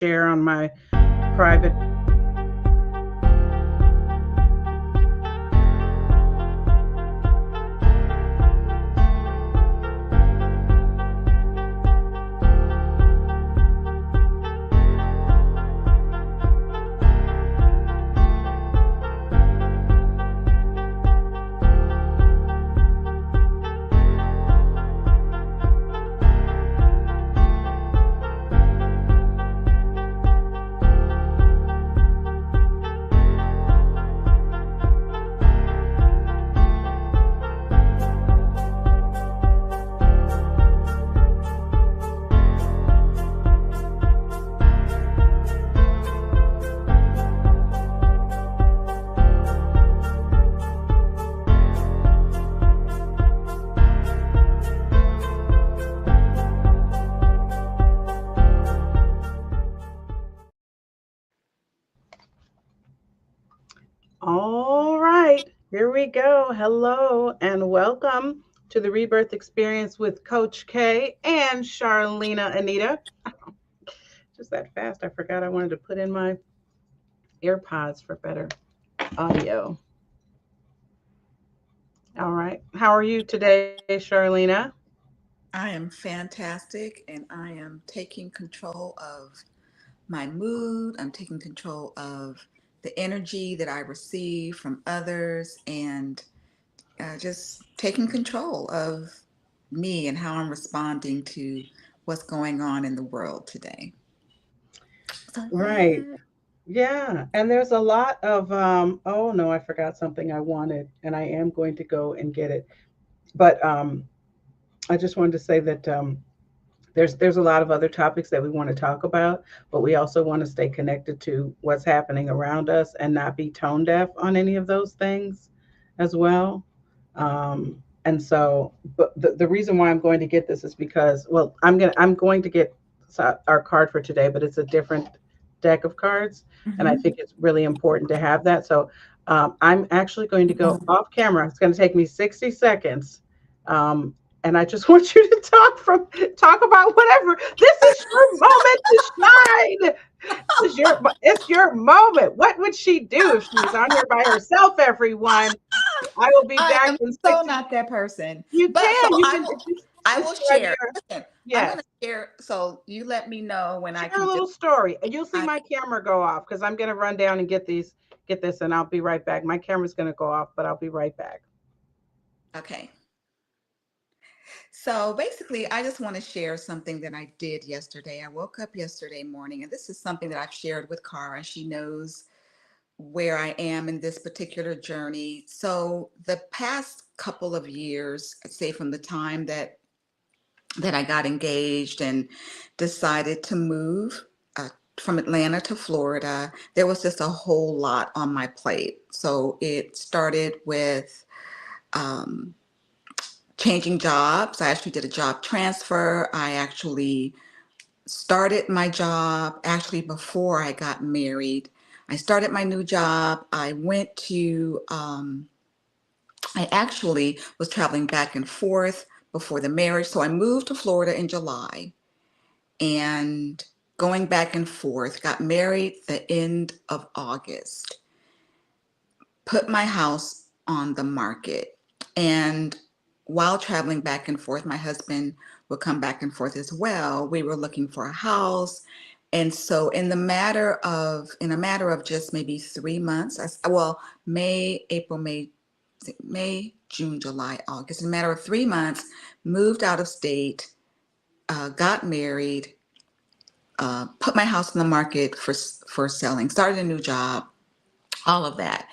share on my private. All right, here we go. Hello and welcome to the Rebirth Experience with Coach K and Charlena Anita. Just that fast, I forgot I wanted to put in my AirPods for better audio. All right, how are you today, Charlena? I am fantastic and I am taking control of my mood. I'm taking control of the energy that I receive from others and just taking control of me and how I'm responding to what's going on in the world today. So, Right. yeah. Yeah, and there's a lot of oh no, I forgot something I wanted and I am going to go and get it. But I just wanted to say that there's a lot of other topics that we want to talk about, but we also want to stay connected to what's happening around us and not be tone deaf on any of those things as well. And so, but the reason why I'm going to get this is because, well, I'm going to get our card for today, but it's a different deck of cards, and I Hmm. think it's really important to have that. So I'm actually going to go off camera. It's going to take me 60 seconds. Um, and I just want you to talk about whatever. This is your moment to shine. It's your moment. What would she do if she was on here by herself, everyone? I will be I back am in so 60. not that person. You But so can. You I can will just I will describe share. your, Listen, I'm yes. gonna share. So you let me know when I Share a can just little story. You'll see I my camera go off because I'm gonna run down and get this, and I'll be right back. My camera's gonna go off, but I'll be right back. okay. So basically, I just want to share something that I did yesterday. I woke up yesterday morning, and this is something that I've shared with Cara. She knows where I am in this particular journey. So the past couple of years, I'd say from the time that I got engaged and decided to move from Atlanta to Florida, there was just a whole lot on my plate. So it started with um, changing jobs. I actually did a job transfer. I actually started my job actually before I got married. I started my new job. I actually was traveling back and forth before the marriage. So I moved to Florida in July and going back and forth, got married the end of August, put my house on the market. And while traveling back and forth, my husband would come back and forth as well. We were looking for a house. And so in a matter of just maybe 3 months, well, May, April, May, June, July, August, in a matter of 3 months, moved out of state, got married, put my house on the market for selling, started a new job, all of that.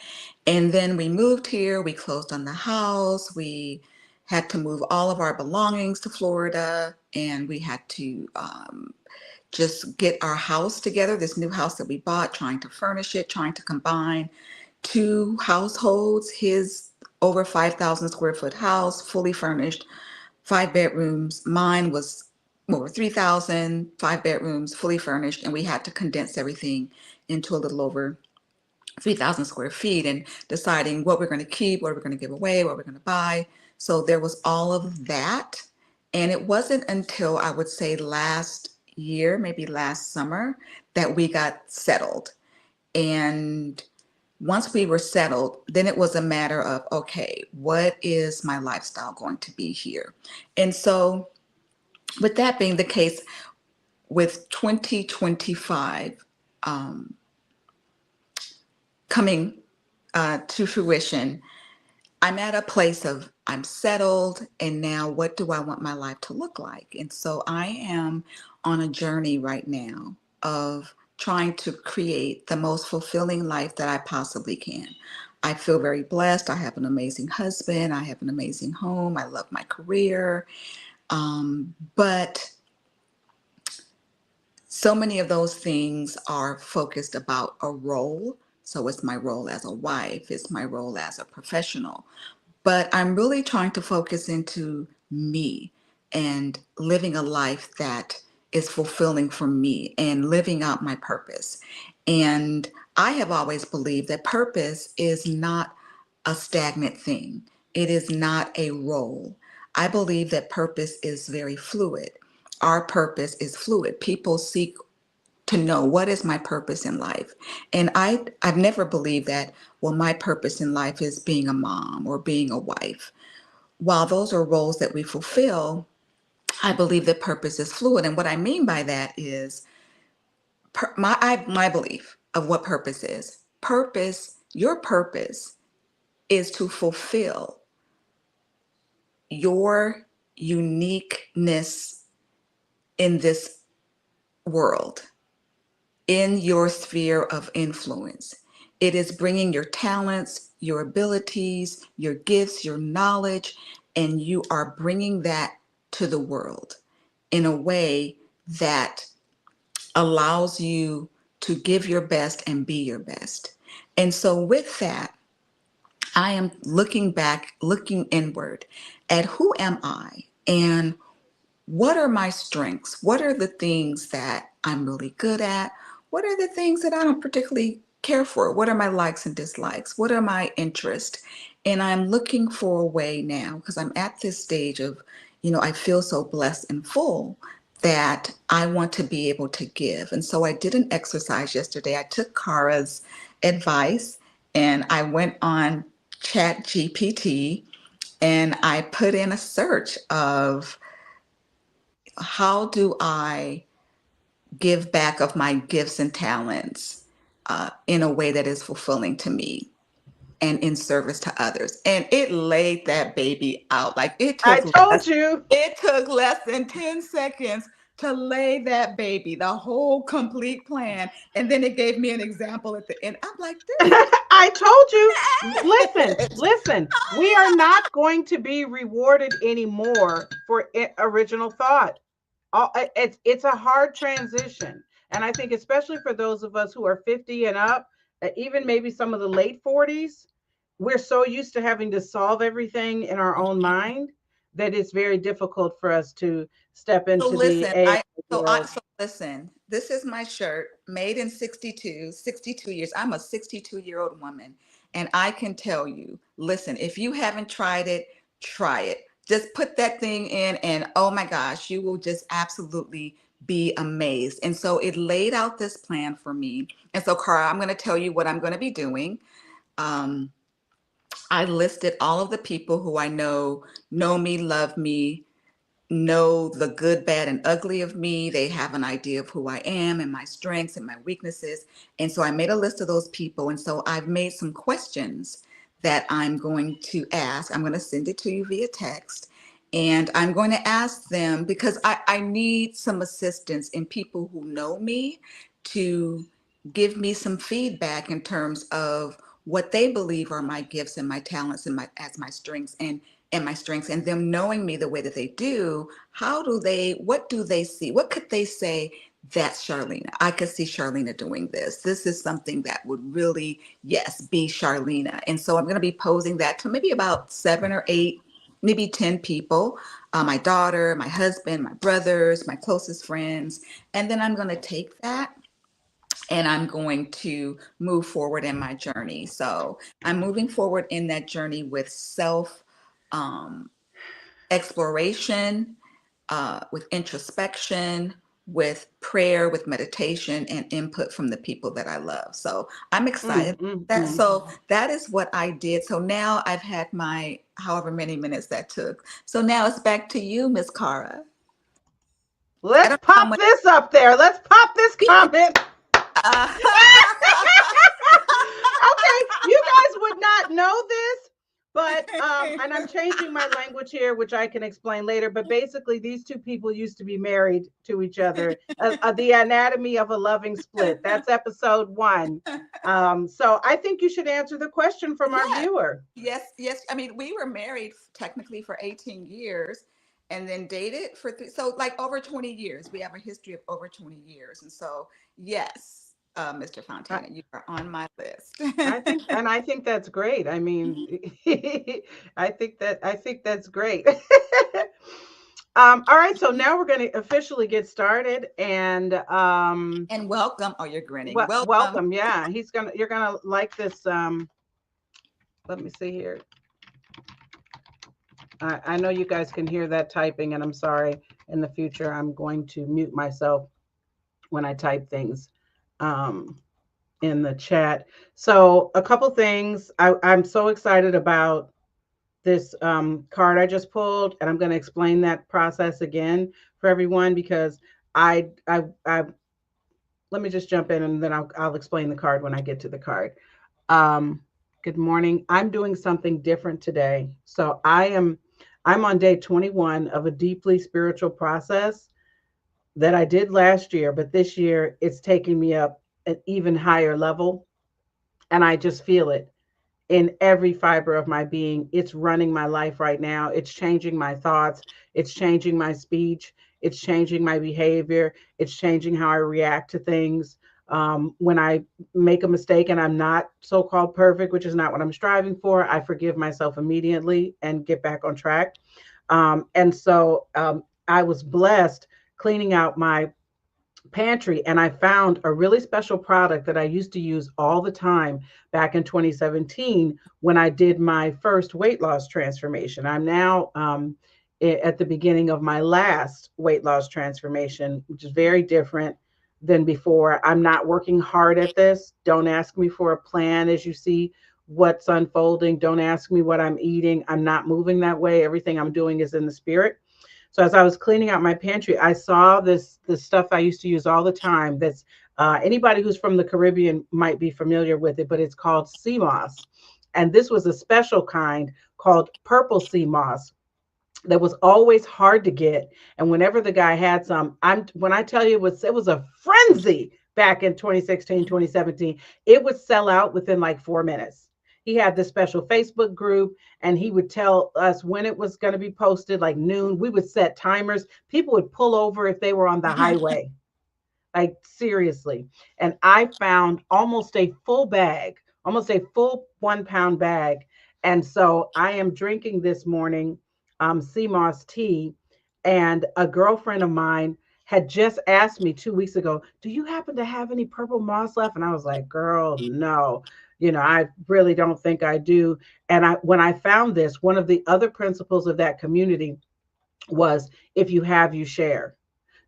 And then we moved here, we closed on the house, we had to move all of our belongings to Florida, and we had to just get our house together, this new house that we bought, trying to furnish it, trying to combine two households, his over 5,000 square foot house, fully furnished, 5 bedrooms. Mine was over 3,000, 5 bedrooms, fully furnished, and we had to condense everything into a little over 3,000 square feet and deciding what we're going to keep, what we're going to give away, what we're going to buy. So there was all of that. And it wasn't until I would say last year, maybe last summer, that we got settled. And once we were settled, then it was a matter of, okay, what is my lifestyle going to be here? And so, with that being the case, with 2025 coming to fruition, I'm at a place of I'm settled, and now what do I want my life to look like? And so I am on a journey right now of trying to create the most fulfilling life that I possibly can. I feel very blessed. I have an amazing husband. I have an amazing home. I love my career. But so many of those things are focused about a role. So it's my role as a wife, it's my role as a professional. But I'm really trying to focus into me and living a life that is fulfilling for me and living out my purpose. And I have always believed that purpose is not a stagnant thing, it is not a role. I believe that purpose is very fluid. Our purpose is fluid. People seek to know what is my purpose in life. And I've never believed that, well, my purpose in life is being a mom or being a wife. While those are roles that we fulfill, I believe that purpose is fluid. And what I mean by that is my belief of what purpose is. Your purpose is to fulfill your uniqueness in this world, in your sphere of influence. It is bringing your talents, your abilities, your gifts, your knowledge, and you are bringing that to the world in a way that allows you to give your best and be your best. And so, with that, I am looking back, looking inward at who am I and what are my strengths? What are the things that I'm really good at? What are the things that I don't particularly care for? What are my likes and dislikes? What are my interests? And I'm looking for a way now because I'm at this stage of, I feel so blessed and full that I want to be able to give. And so I did an exercise yesterday. I took Kara's advice and I went on Chat GPT and I put in a search of how do I give back of my gifts and talents in a way that is fulfilling to me and in service to others. And it laid that baby out. Like I told you. it took less than 10 seconds to lay that baby, the whole complete plan. And then it gave me an example at the end. I'm like, this is I told you. Listen, it. listen. We are not going to be rewarded anymore for original thought. It's a hard transition, and I think especially for those of us who are 50 and up, even maybe some of the late 40s, we're so used to having to solve everything in our own mind that it's very difficult for us to step So into the listen, AI world. so listen, this is my shirt made in 62 years. I'm a 62-year-old woman. And I can tell you, listen, if you haven't tried it, try it. Just put that thing in and oh my gosh, you will just absolutely be amazed. And so it laid out this plan for me. And so Cara, I'm going to tell you what I'm going to be doing. Um, I listed all of the people who I know me, love me, know the good, bad, and ugly of me. They have an idea of who I am and my strengths and my weaknesses. And so I made a list of those people. And so I've made some questions that I'm going to ask. I'm going to send it to you via text. And I'm going to ask them because I need some assistance in people who know me to give me some feedback in terms of what they believe are my gifts and my talents and my strengths and my strengths and them knowing me the way that they do, what do they see? What could they say? That's Charlena. I could see Charlena doing this. This is something that would really, yes, be Charlena. And so I'm going to be posing that to maybe about 7 or 8, maybe 10 people, my daughter, my husband, my brothers, my closest friends. And then I'm going to take that and I'm going to move forward in my journey. So I'm moving forward in that journey with self um, exploration, with introspection, with prayer, with meditation, and input from the people that I love. So I'm excited that. So that is what I did. So now I've had my however many minutes that took. So now it's back to you, Miss Cara. I Let's don't know how pop much. this up there. Let's pop this comment. Uh, Okay, you guys would not know this, but and I'm changing my language here, which I can explain later. But basically, these two people used to be married to each other. The Anatomy of a Loving Split. That's episode 1. So I think you should answer the question from our yes, viewer. yes, yes. I mean, we were married technically for 18 years and then dated for so like over 20 years. We have a history of over 20 years. And so, yes, Mr. I, Fontana, you are on my list. I think that's great. I mean, I think that's great. All right, so now we're going to officially get started, and And welcome. Oh, you're grinning. Welcome. welcome. Yeah, you're gonna like this. Let me see here. I know you guys can hear that typing, and I'm sorry. In the future, I'm going to mute myself when I type things in the chat. So a couple things. I'm so excited about this card I just pulled, and I'm going to explain that process again for everyone because I let me just jump in and then I'll explain the card when I get to the card. Um, Good morning. I'm doing something different today. So I'm on day 21 of a deeply spiritual process that I did last year, but this year it's taking me up an even higher level, and I just feel it in every fiber of my being. It's running my life right now. It's changing my thoughts. It's changing my speech. It's changing my behavior. It's changing how I react to things. When I make a mistake and I'm not so called perfect, which is not what I'm striving for, I forgive myself immediately and get back on track. I was blessed cleaning out my pantry, and I found a really special product that I used to use all the time back in 2017 when I did my first weight loss transformation. I'm now at the beginning of my last weight loss transformation, which is very different than before. I'm not working hard at this. Don't ask me for a plan as you see what's unfolding. Don't ask me what I'm eating. I'm not moving that way. Everything I'm doing is in the spirit. So as I was cleaning out my pantry, I saw this stuff I used to use all the time. That's anybody who's from the Caribbean might be familiar with it, but it's called sea moss. And this was a special kind called purple sea moss that was always hard to get. And whenever the guy had some, when I tell you it was a frenzy back in 2016, 2017, it would sell out within like 4 minutes. He had this special Facebook group, and he would tell us when it was going to be posted, like noon. We would set timers. People would pull over if they were on the highway, like seriously. And I found almost a full 1 pound bag. And so I am drinking this morning sea moss tea. And a girlfriend of mine had just asked me 2 weeks ago, do you happen to have any purple moss left? And I was like, girl, no. I really don't think I do. And when I found this, one of the other principles of that community was if you have, you share.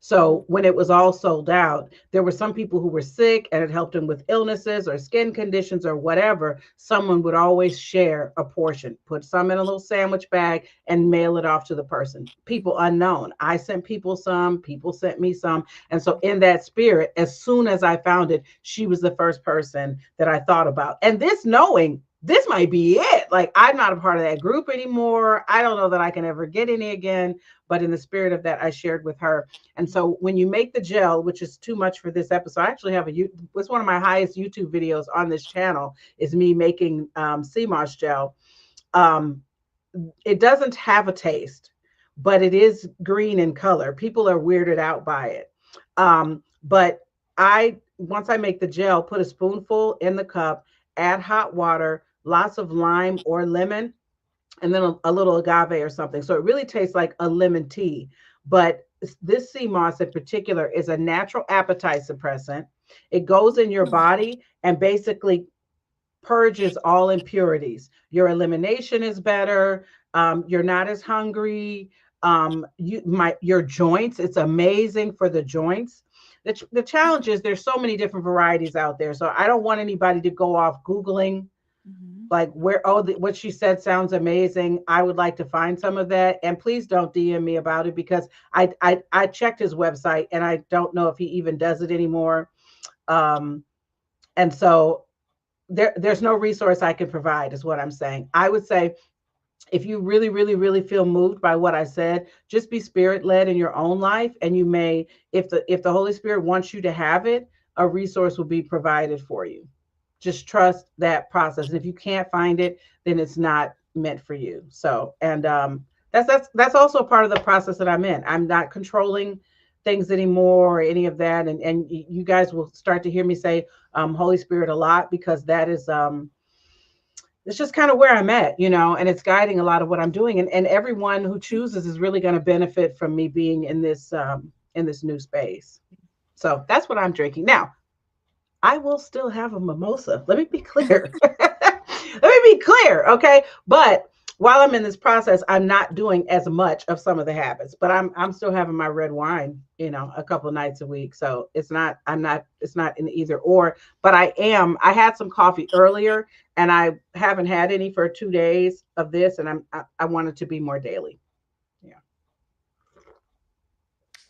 So when it was all sold out, there were some people who were sick and it helped them with illnesses or skin conditions or whatever. Someone would always share a portion, put some in a little sandwich bag and mail it off to the person. People unknown. I sent people some, people sent me some. And so in that spirit, as soon as I found it, she was the first person that I thought about. And this knowing this might be it. Like, I'm not a part of that group anymore. I don't know that I can ever get any again. But in the spirit of that, I shared with her. And so when you make the gel, which is too much for this episode, I actually have it's one of my highest YouTube videos on this channel is me making sea moss gel. It doesn't have a taste, but it is green in color. People are weirded out by it. But once I make the gel, put a spoonful in the cup, add hot water, lots of lime or lemon, and then a little agave or something. So it really tastes like a lemon tea. But this sea moss in particular is a natural appetite suppressant. It goes in your body and basically purges all impurities. Your elimination is better. You're not as hungry. Your joints, it's amazing for the joints. The challenge is there's so many different varieties out there, so I don't want anybody to go off Googling Mm-hmm. like where, oh, what she said sounds amazing. I would like to find some of that, and please don't DM me about it, because I checked his website and I don't know if he even does it anymore. um and so there's no resource I can provide, is what I'm saying. I would say, if you really, really, really feel moved by what I said, just be spirit led in your own life. And you may, if the Holy Spirit wants you to have it, a resource will be provided for you. Just trust that process. And if you can't find it, then it's not meant for you. So, and that's also part of the process that I'm in. I'm not controlling things anymore or any of that. And you guys will start to hear me say Holy Spirit a lot, because that is it's just kind of where I'm at, and it's guiding a lot of what I'm doing. And everyone who chooses is really going to benefit from me being in this new space. So that's what I'm drinking. Now, I will still have a mimosa. Let me be clear. Let me be clear, okay? But while I'm in this process, I'm not doing as much of some of the habits, but I'm still having my red wine, a couple nights a week. So it's not in either or, but I had some coffee earlier, and I haven't had any for 2 days of this, and I want it to be more daily. Yeah.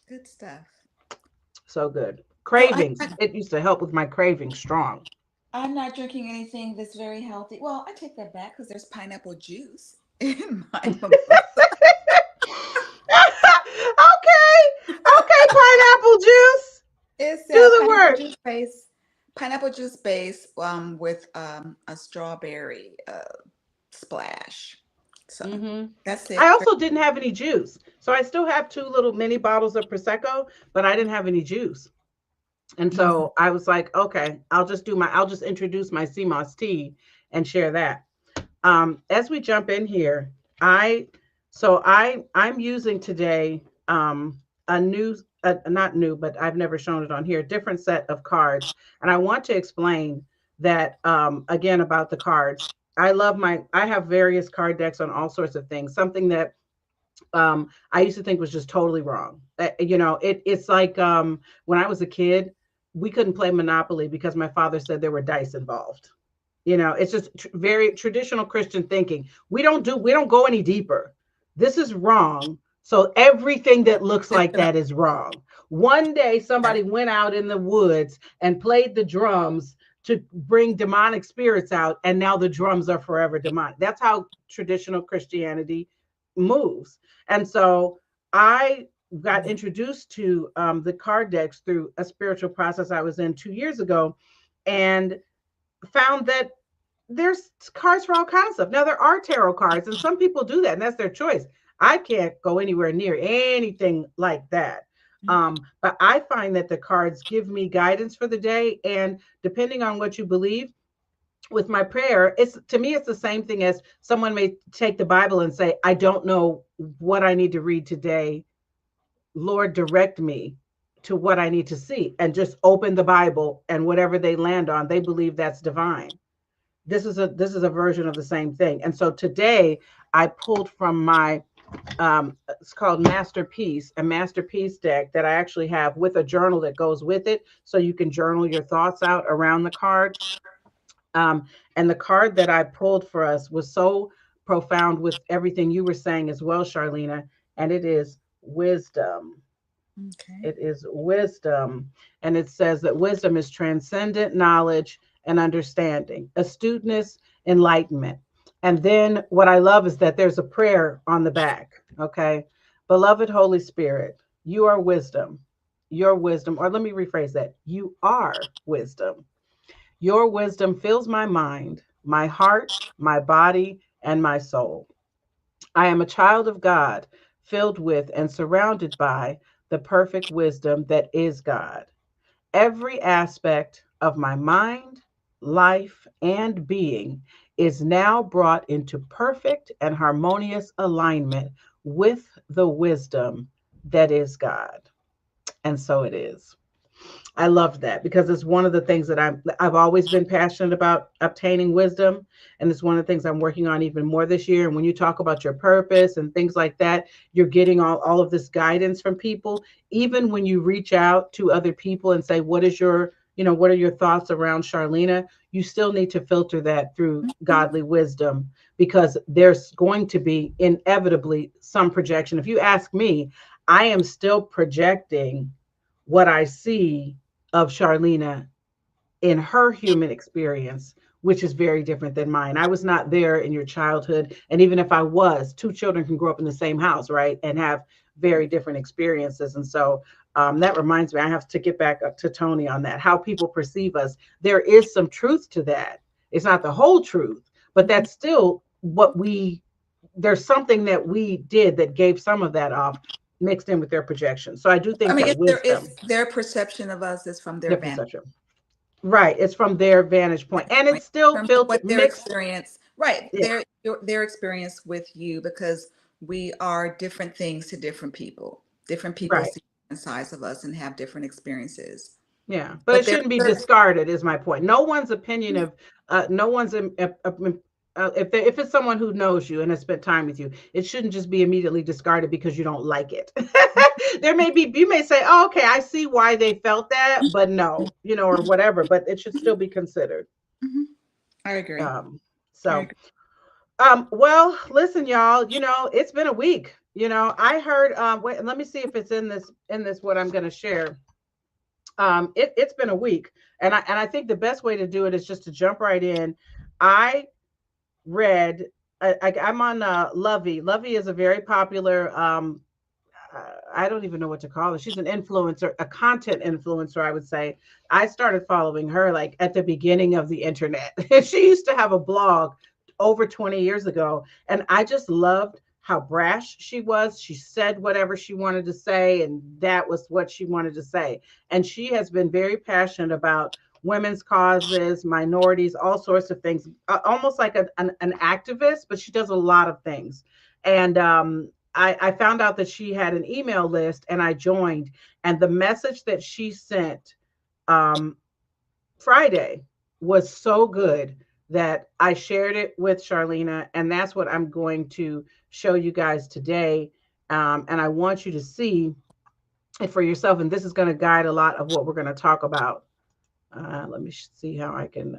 Good stuff. So good. So Cravings. It used to help with my cravings strong. I'm not drinking anything that's very healthy. Well, I take that back because there's pineapple juice in my mimosa. Okay. Okay, pineapple juice. It's Do the work. pineapple juice base with a strawberry splash. So Hmm. that's I it. also didn't have any juice. So I still have two little mini bottles of Prosecco, but I didn't have any juice. And Mhm. so I was like, okay, I'll just introduce my CMOS tea and share that. As we jump in here, I I'm using today a new, not new, but I've never shown it on here, different set of cards. And I want to explain that again about the cards. I have various card decks on all sorts of things. Something that I used to think was just totally wrong. It's like when I was a kid, we couldn't play Monopoly because my father said there were dice involved. It's just very traditional Christian thinking. We don't go any deeper. This is wrong. So everything that looks like that is wrong. One day Yeah. somebody went out in the woods and played the drums to bring demonic spirits out, and now the drums are forever demonic. That's how traditional Christianity moves. And so I got introduced to the card decks through a spiritual process I was in 2 years ago, and found that there's cards for all kinds of stuff. Now there are tarot cards, and some people do that, and that's their choice. I can't go anywhere near anything like that. But I find that the cards give me guidance for the day, and depending on what you believe, with my prayer, it's to me, it's the same thing as someone may take the Bible and say, I don't know what I need to read today. Lord, direct me to what I need to see, and just open the Bible, and whatever they land on, they believe that's divine. This is a version of the same thing. And so today I pulled from my it's called Masterpiece, a Masterpiece deck that I actually have with a journal that goes with it, so you can journal your thoughts out around the card. And the card that I pulled for us was so profound with everything you were saying as well, Charlena, and it is wisdom. Okay. It is wisdom. And it says that wisdom is transcendent knowledge and understanding, astuteness, enlightenment. And then what I love is that there's a prayer on the back. Okay. Beloved Holy Spirit, you are wisdom. Your wisdom, or let me rephrase that, you are wisdom. Your wisdom fills my mind, my heart, my body, and my soul. I am a child of God, filled with and surrounded by the perfect wisdom that is God. Every aspect of my mind, life, and being is now brought into perfect and harmonious alignment with the wisdom that is God. And so it is. I loved that because it's one of the things that I've always been passionate about obtaining wisdom. And it's one of the things I'm working on even more this year. And when you talk about your purpose and things like that, you're getting all of this guidance from people. Even when you reach out to other people and say, what is your, what are your thoughts around Charlena? You still need to filter that through Mhm. godly wisdom because there's going to be inevitably some projection. If you ask me, I am still projecting what I see of Charlena in her human experience, which is very different than mine. I was not there in your childhood. And even if I was, two children can grow up in the same house, right? And have very different experiences. And so that reminds me, I have to get back up to Tony on that, how people perceive us. There is some truth to that. It's not the whole truth, but Mhm. that's still there's something that we did that gave some of that off mixed in with their projection. So I do I think mean, that if wisdom, their perception of us is from their their vantage perception. Right. It's from their vantage point. And point, it's in still terms of filtered, what their mixed. experience, right? Yeah. Their experience with you, because we are different things to different people. Different people Right. see different sides of us and have different experiences. Yeah. But it But shouldn't be there, discarded, is my point. No one's opinion of, no one's, if it's someone who knows you and has spent time with you, it shouldn't just be immediately discarded because you don't like it. You may say, oh, okay, I see why they felt that, but no, or whatever, but it should still be considered. Mhm. I agree. Um, I so agree. Well, listen, y'all, it's been a week. I heard wait, let me see if it's in this what I'm gonna share. It's been a week, and I think the best way to do it is just to jump right in. I read I'm on Lovey. Lovey is a very popular I don't even know what to call her. She's an influencer, a content influencer, I would say. I started following her like at the beginning of the internet. She used to have a blog over 20 years ago. And I just loved how brash she was. She said whatever she wanted to say, and that was what she wanted to say. And she has been very passionate about women's causes, minorities, all sorts of things, almost like an activist, but she does a lot of things. And I found out that she had an email list and I joined. And the message that she sent um, Friday was so good that I shared it with Charlena. And that's what I'm going to show you guys today. And I want you to see it for yourself. And this is going to guide a lot of what we're going to talk about. Let me see how I can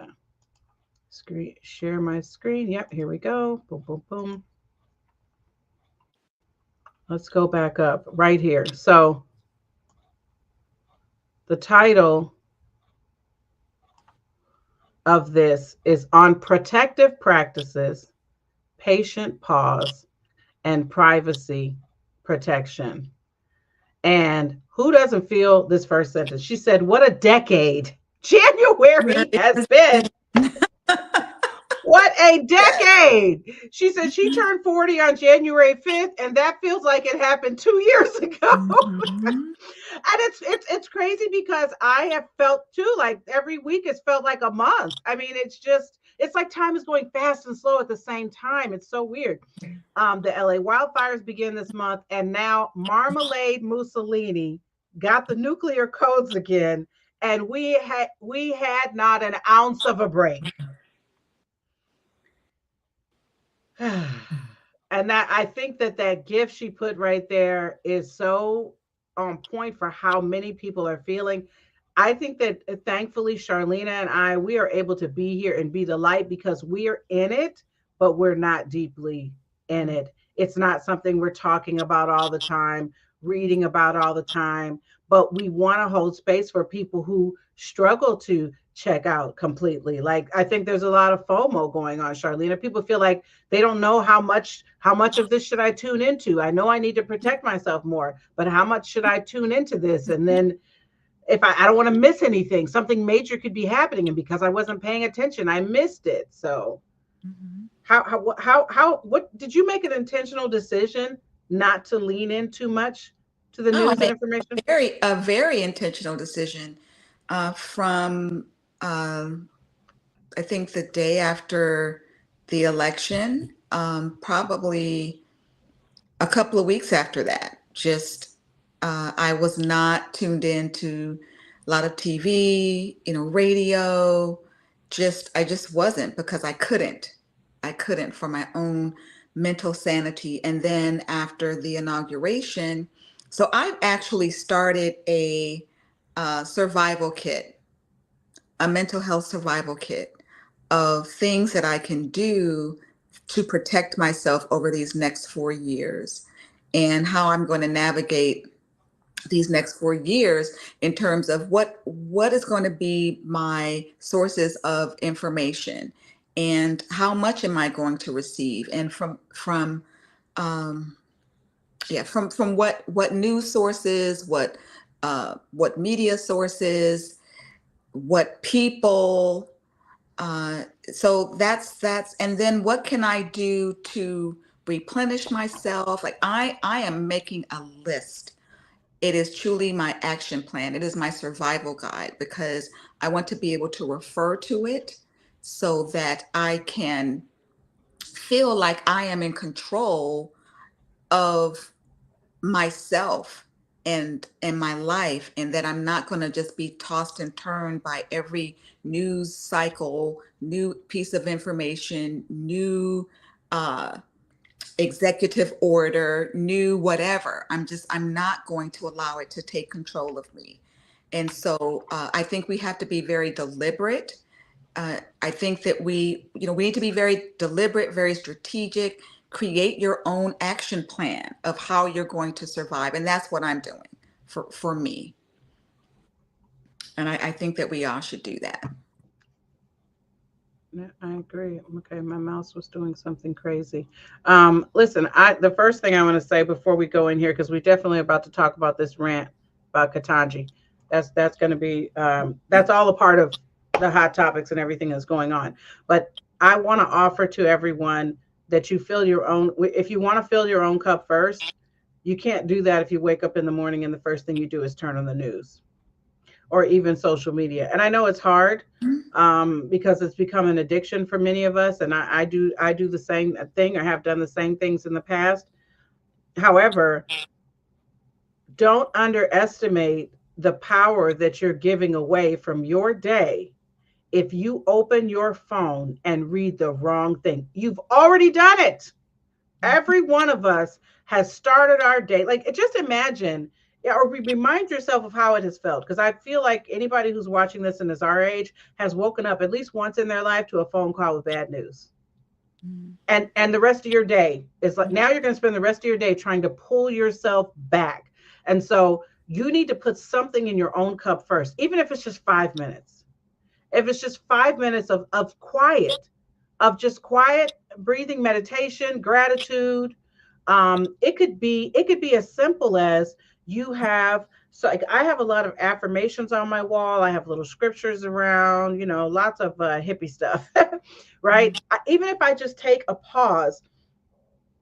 share my screen. Yep, here we go. Boom, boom, boom. Let's go back up right here. So the title of this is on protective practices, patient pause, and privacy protection. And who doesn't feel this first sentence? She said, what a decade January has been. What a decade. She said she turned 40 on January 5th, and that feels like it happened 2 years ago. Mhm. And it's crazy because I have felt too like every week it's felt like a month. I mean, it's like time is going fast and slow at the same time. It's so weird. The LA wildfires begin this month, and now Marmalade Mussolini got the nuclear codes again, and we had not an ounce of a break. And that I think that gift she put right there is so on point for how many people are feeling. I think that thankfully Charlena and we are able to be here and be the light because we're in it, but we're not deeply in it. It's not something we're talking about all the time, reading about all the time, but we want to hold space for people who struggle to check out completely. Like I think there's a lot of FOMO going on, Charlena. People feel like they don't know how much of this should I tune into. I know I need to protect myself more, but how much should I tune into this? And then if I don't want to miss anything, something major could be happening, and because I wasn't paying attention, I missed it. So Mhm. what did you make an intentional decision not to lean in too much to the Oh, I news and made information? a very intentional decision from I think the day after the election, probably a couple of weeks after that. Just I was not tuned into a lot of TV, radio. I just wasn't, because I couldn't. I couldn't for my own mental sanity. And then after the inauguration, so I've actually started a survival kit, a mental health survival kit of things that I can do to protect myself over these next 4 years, and how I'm going to navigate these next 4 years in terms of what is going to be my sources of information, and how much am I going to receive, and from um, from what news sources, what media sources, what people. So that's and then what can I do to replenish myself? Like I am making a list. It is truly my action plan. It is my survival guide, because I want to be able to refer to it so that I can feel like I am in control of myself and my life, and that I'm not going to just be tossed and turned by every news cycle, new piece of information, new uh, executive order, new whatever. I'm not going to allow it to take control of me. And so I think we have to be very deliberate. I think that we need to be very deliberate, very strategic, create your own action plan of how you're going to survive. And that's what I'm doing for me. And I think that we all should do that. Yeah, I agree. Okay, my mouse was doing something crazy. Listen, the first thing I want to say before we go in here, because we're definitely about to talk about this rant about Katanji. That's going to be that's all a part of the hot topics and everything that's going on. But I want to offer to everyone that you fill your own. If you want to fill your own cup first, you can't do that if you wake up in the morning and the first thing you do is turn on the news or even social media. And I know it's hard because it's become an addiction for many of us. And I do the same thing. I have done the same things in the past. However, don't underestimate the power that you're giving away from your day if you open your phone and read the wrong thing. You've already done it. Every one of us has started our day. Like, just imagine, yeah, or remind yourself of how it has felt. Because I feel like anybody who's watching this and is our age has woken up at least once in their life to a phone call with bad news. And the rest of your day is like, now you're going to spend the rest of your day trying to pull yourself back. And so you need to put something in your own cup first, even if it's just 5 minutes. If it's just 5 minutes of quiet, of just quiet breathing, meditation, gratitude. It could be as simple as you have. So like, I have a lot of affirmations on my wall. I have little scriptures around, lots of hippie stuff, right? Even if I just take a pause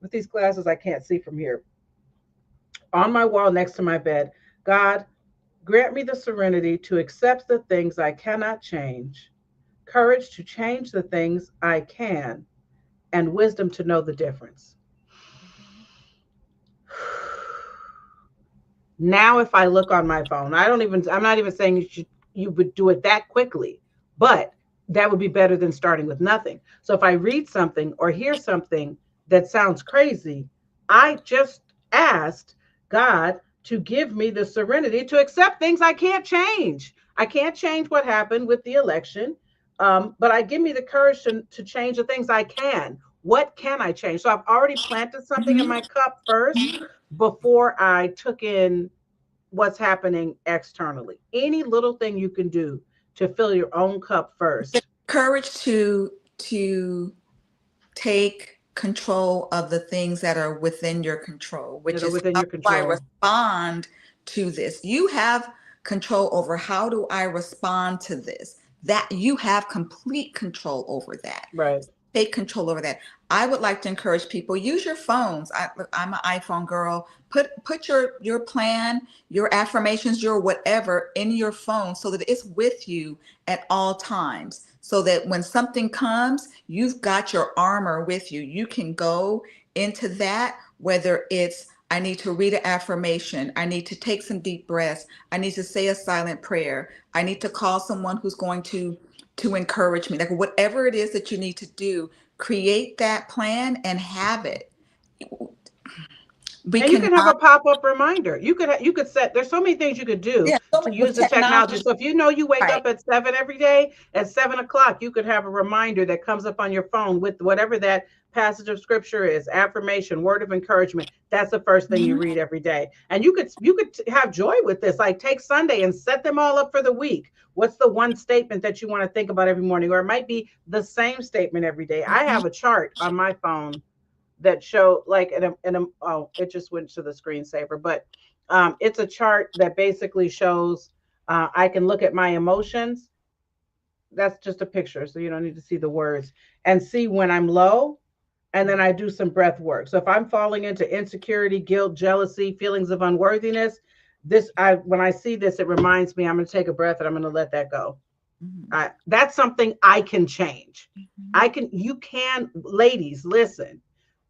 with these glasses, I can't see from here. On my wall next to my bed, God, grant me the serenity to accept the things I cannot change, courage to change the things I can, and wisdom to know the difference. Now, if I look on my phone, I'm not even saying you would do it that quickly, but that would be better than starting with nothing. So if I read something or hear something that sounds crazy, I just asked God to give me the serenity to accept things I can't change. I can't change what happened with the election, but I give me the courage to change the things I can. What can I change? So I've already planted something in my cup first before I took in what's happening externally. Any little thing you can do to fill your own cup first. Courage to take control of the things that are within your control, which That are is within how your do I control. respond to this. You have control over how do I respond to this. That you have complete control over that. Right. Take control over that. I would like to encourage people, use your phones. I'm an iPhone girl. Put your plan, your affirmations, your whatever in your phone so that it's with you at all times. So that when something comes, you've got your armor with you. You can go into that, whether it's I need to read an affirmation. I need to take some deep breaths. I need to say a silent prayer. I need to call someone who's going to encourage me. Like whatever it is that you need to do, create that plan and have it. We And you can have a cannot, pop-up reminder. You could set, there's so many things you could do yeah, so to with use the technology. technology, So if you know you wake right. up at 7 every day, at 7 o'clock, you could have a reminder that comes up on your phone with whatever that passage of scripture is, affirmation, word of encouragement. That's the first thing you Mhm. read every day. And you could have joy with this. Like take Sunday and set them all up for the week. What's the one statement that you want to think about every morning? Or it might be the same statement every day. I Mhm. have a chart on my phone that show like oh, it just went to the screensaver, but it's a chart that basically shows I can look at my emotions. That's just a picture, so you don't need to see the words, and see when I'm low, and then I do some breath work. So if I'm falling into insecurity, guilt, jealousy, feelings of unworthiness, this I when I see this, it reminds me I'm going to take a breath and I'm going to let that go. Mhm. That's something I can change. Mhm. You can, ladies, listen,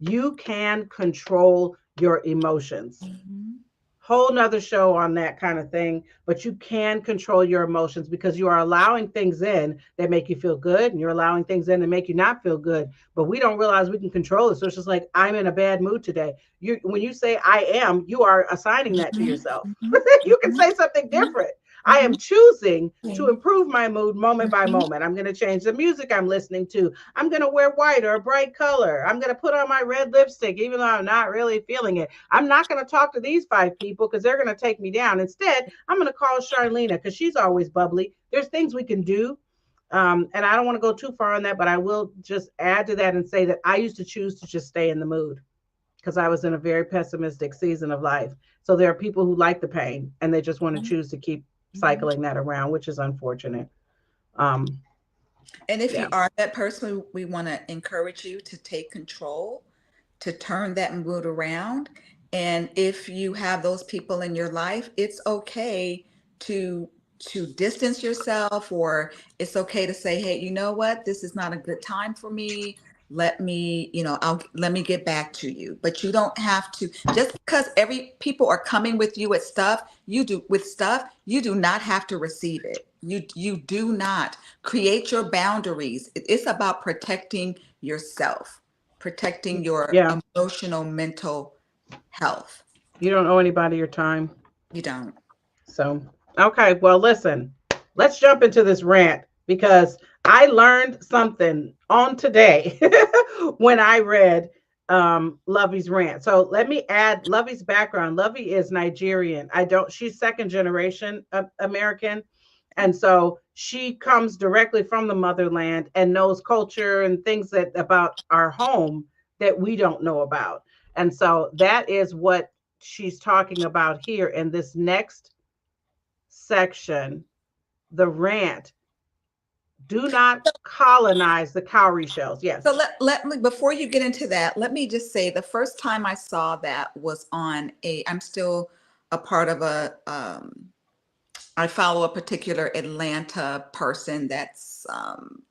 you can control your emotions. Mhm. Whole nother show on that kind of thing, but you can control your emotions because you are allowing things in that make you feel good and you're allowing things in that make you not feel good. But we don't realize we can control it. So it's just like, I'm in a bad mood today. When you say I am, you are assigning that to Mhm. yourself. Mhm. You can Mhm. say something Mhm. different. I am Mhm. choosing to Mhm. improve my mood moment by Mhm. moment. I'm going to change the music I'm listening to. I'm going to wear white or a bright color. I'm going to put on my red lipstick, even though I'm not really feeling it. I'm not going to talk to these 5 people because they're going to take me down. Instead, I'm going to call Charlena because she's always bubbly. There's things we can do. And I don't want to go too far on that, but I will just add to that and say that I used to choose to just stay in the mood because I was in a very pessimistic season of life. So there are people who like the pain and they just want to choose to keep Mhm. cycling that around, which is unfortunate. Um, And if you yeah. are that person, we want to encourage you to take control, to turn that mood around. And if you have those people in your life, it's okay to distance yourself, or it's okay to say, hey, you know what, this is not a good time for me. Let me, I'll let me get back to you. But you don't have to, just because every people are coming with you with stuff, you do not have to receive it. You do not create your boundaries. It's about protecting yourself, protecting your Yeah. emotional, mental health. You don't owe anybody your time. You don't. So, okay. Well, listen, let's jump into this rant because I learned something on today when I read Lovey's rant. So let me add Lovey's background. Lovey is Nigerian. She's second generation American. And so she comes directly from the motherland and knows culture and things that about our home that we don't know about. And so that is what she's talking about here in this next section, the rant. Do not colonize the cowrie shells. So Yes. let me, before you get into that, let me just say the first time I saw that was on I'm still a part of I follow a particular Atlanta person that's on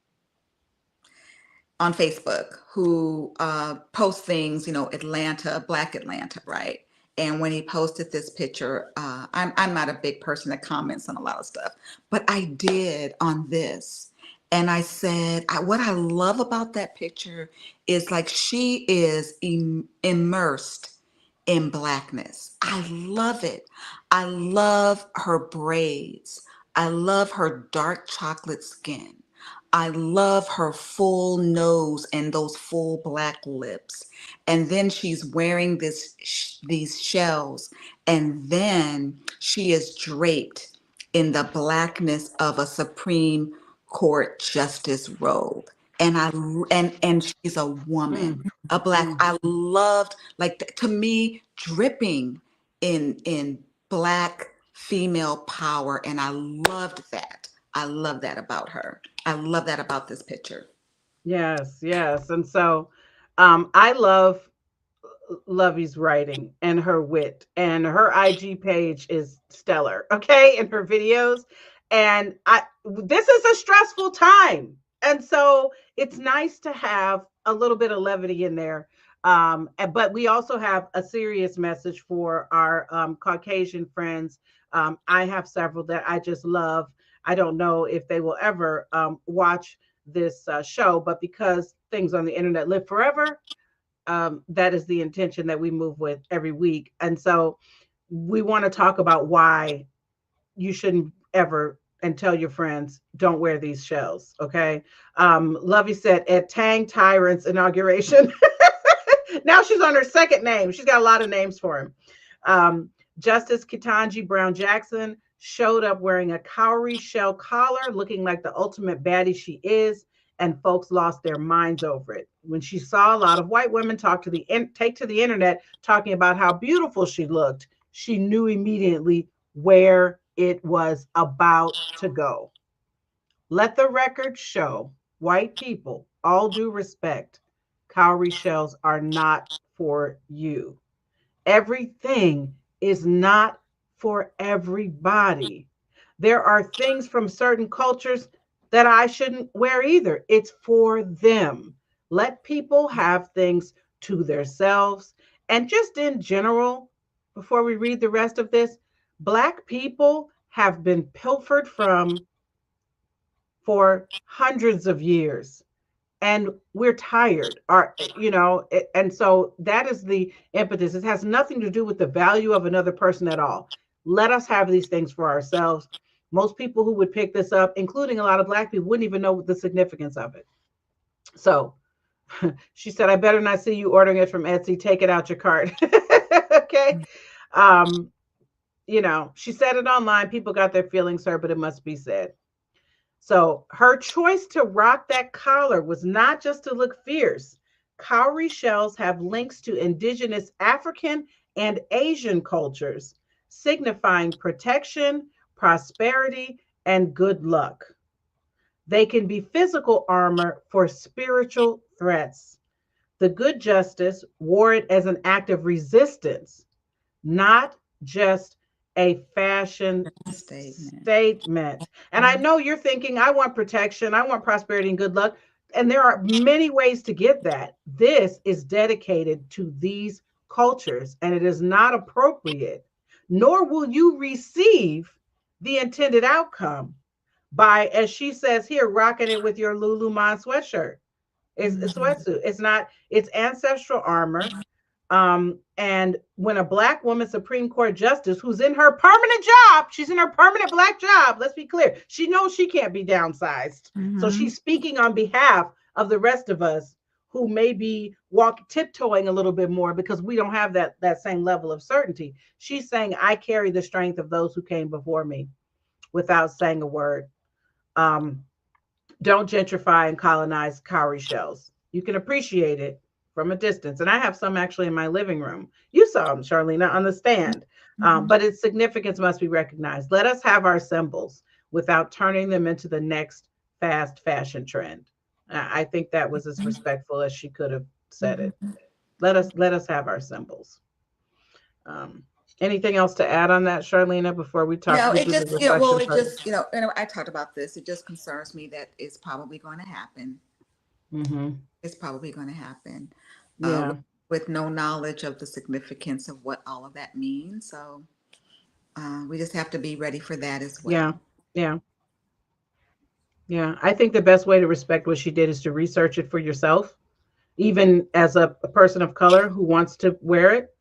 Facebook who posts things, Atlanta, Black Atlanta, right? And when he posted this picture, I'm not a big person that comments on a lot of stuff, but I did on this. And I said, what I love about that picture is like she is immersed in Blackness. I love it. I love her braids. I love her dark chocolate skin. I love her full nose and those full black lips. And then she's wearing these shells. And then she is draped in the blackness of a Supreme Court justice robe. And she's a woman, Mm, a black. mm. I loved, like, to me, dripping in black female power, and I loved that. I love that about her. I love that about this picture. Yes, yes. And so I love Lovey's writing and her wit, and her IG page is stellar, okay, in her videos. And this is a stressful time. And so it's nice to have a little bit of levity in there. But we also have a serious message for our Caucasian friends. I have several that I just love. I don't know if they will ever watch this show, but because things on the internet live forever, that is the intention that we move with every week. And so we want to talk about why you shouldn't ever and tell your friends don't wear these shells. Okay. Lovey said at Tang Tyrant's inauguration. Now she's on her second name. She's got a lot of names for him. Justice Ketanji Brown Jackson showed up wearing a cowrie shell collar, looking like the ultimate baddie she is, and folks lost their minds over it. When she saw a lot of white women take to the internet talking about how beautiful she looked, she knew immediately where it was about to go. Let the record show, white people, all due respect, cowrie shells are not for you. Everything is not for everybody. There are things from certain cultures that I shouldn't wear either. It's for them. Let people have things to themselves. And just in general, before we read the rest of this, Black people have been pilfered from for hundreds of years, and we're tired, and so that is the impetus. It has nothing to do with the value of another person at all. Let us have these things for ourselves. Most people who would pick this up, including a lot of Black people, wouldn't even know the significance of it. So she said, I better not see you ordering it from Etsy. Take it out your cart. Okay. She said it online. People got their feelings hurt, but it must be said. So her choice to rock that collar was not just to look fierce. Cowrie shells have links to indigenous African and Asian cultures, signifying protection, prosperity, and good luck. They can be physical armor for spiritual threats. The good justice wore it as an act of resistance, not just a fashion statement. And I know you're thinking, I want protection, I want prosperity and good luck. And there are many ways to get that. This is dedicated to these cultures, and it is not appropriate, nor will you receive the intended outcome by, as she says here, rocking it with your Lululemon sweatshirt. It's a sweatsuit. It's ancestral armor. And when a Black woman Supreme Court justice who's in her permanent job, she's in her permanent Black job, let's be clear, she knows she can't be downsized. So she's speaking on behalf of the rest of us who may be tiptoeing a little bit more because we don't have that same level of certainty. She's saying, I carry the strength of those who came before me without saying a word. Don't gentrify and colonize cowrie shells. You can appreciate it from a distance. And I have some actually in my living room. You saw them, Charlena, on the stand. But its significance must be recognized. Let us have our symbols without turning them into the next fast fashion trend. I think that was as respectful as she could have said it. Let us have our symbols. Anything else to add on that, Charlena, before we talk? No, it just, I talked about this. It just concerns me that it's probably going to happen. It's probably going to happen. Yeah. With no knowledge of the significance of what all of that means. So we just have to be ready for that as well. Yeah. I think the best way to respect what she did is to research it for yourself. Even as a person of color who wants to wear it,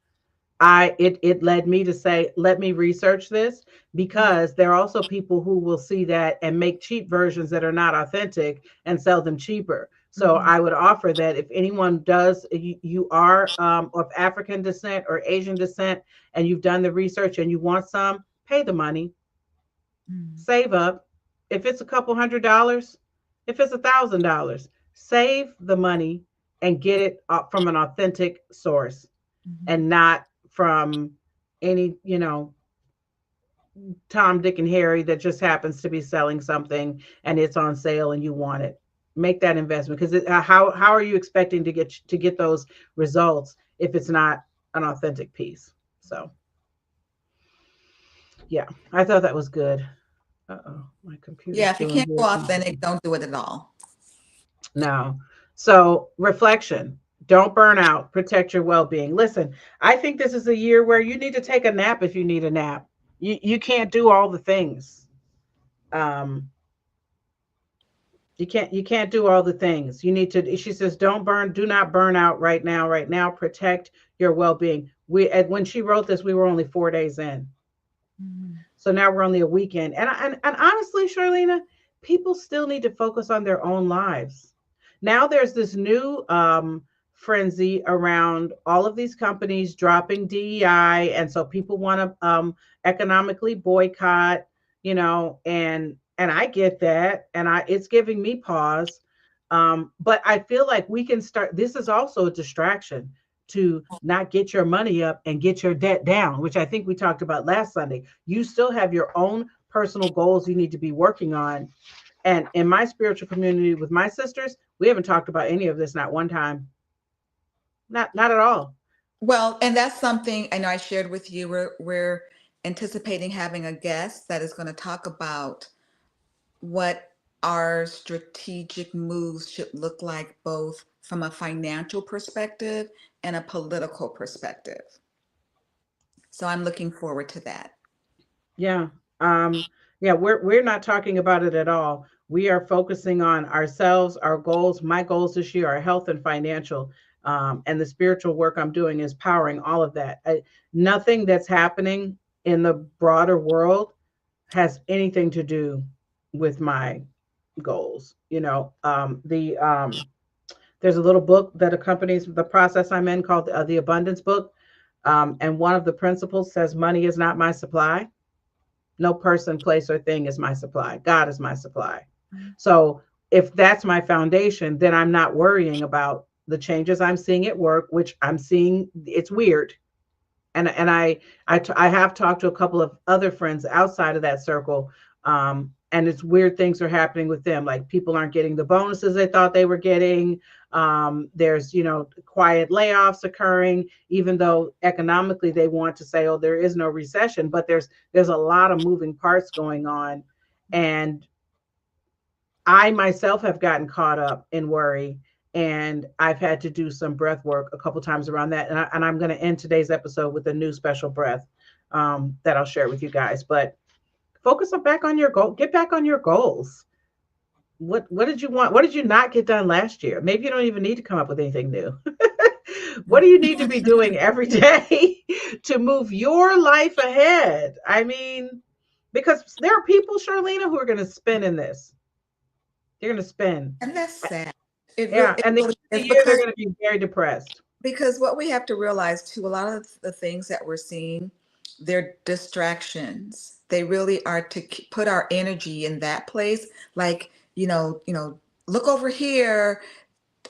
it led me to say, let me research this, because there are also people who will see that and make cheap versions that are not authentic and sell them cheaper. So I would offer that if anyone does, you are of African descent or Asian descent, and you've done the research and you want some, pay the money, save up. If it's a couple $100, if it's $1,000, save the money and get it from an authentic source and not from any, Tom, Dick, and Harry that just happens to be selling something and it's on sale and you want it. Make that investment, because how are you expecting to get those results if it's not an authentic piece? So, yeah, I thought that was good. My computer. Yeah, if you can't go authentic, don't do it at all. No. So reflection. Don't burn out. Protect your well-being. Listen, I think this is a year where you need to take a nap if you need a nap. You can't do all the things. Um, you can't do all the things. You need to, she says, do not burn out right now. Right now, protect your well-being. When she wrote this, we were only 4 days in. Mhm. So now we're only a weekend. And honestly, Charlena, people still need to focus on their own lives. Now there's this new frenzy around all of these companies dropping DEI. And so people want to economically boycott, and I get that. And it's giving me pause. But I feel like we can start, this is also a distraction to not get your money up and get your debt down, which I think we talked about last Sunday. You still have your own personal goals you need to be working on. And in my spiritual community with my sisters, we haven't talked about any of this, not one time. Not at all. Well, and that's something I know I shared with you. We're anticipating having a guest that is going to talk about what our strategic moves should look like, both from a financial perspective and a political perspective. So I'm looking forward to that. Yeah. Yeah, we're not talking about it at all. We are focusing on ourselves, our goals. My goals this year are health and financial. And the spiritual work I'm doing is powering all of that. Nothing that's happening in the broader world has anything to do with my goals. There's a little book that accompanies the process I'm in called the Abundance Book. And one of the principles says, money is not my supply. No person, place, or thing is my supply. God is my supply. So if that's my foundation, then I'm not worrying about the changes I'm seeing at work, which I'm seeing. It's weird. And I have talked to a couple of other friends outside of that circle, and it's weird things are happening with them. Like people aren't getting the bonuses they thought they were getting. There's quiet layoffs occurring, even though economically they want to say, oh, there is no recession, but there's a lot of moving parts going on, and I myself have gotten caught up in worry, and I've had to do some breath work a couple times around that. And I'm going to end today's episode with a new special breath that I'll share with you guys. But focus on back on your goal. Get back on your goals. What did you want? What did you not get done last year? Maybe you don't even need to come up with anything new. What do you need to be doing every day to move your life ahead? I mean, because there are people, Charlena, who are going to spin in this. They're going to spin. And that's sad. It really, Yeah, it and the end really of the is year they're going to be very depressed. because what we have to realize too, a lot of the things that we're seeing, they're distractions. They really are to put our energy in that place. Like, look over here.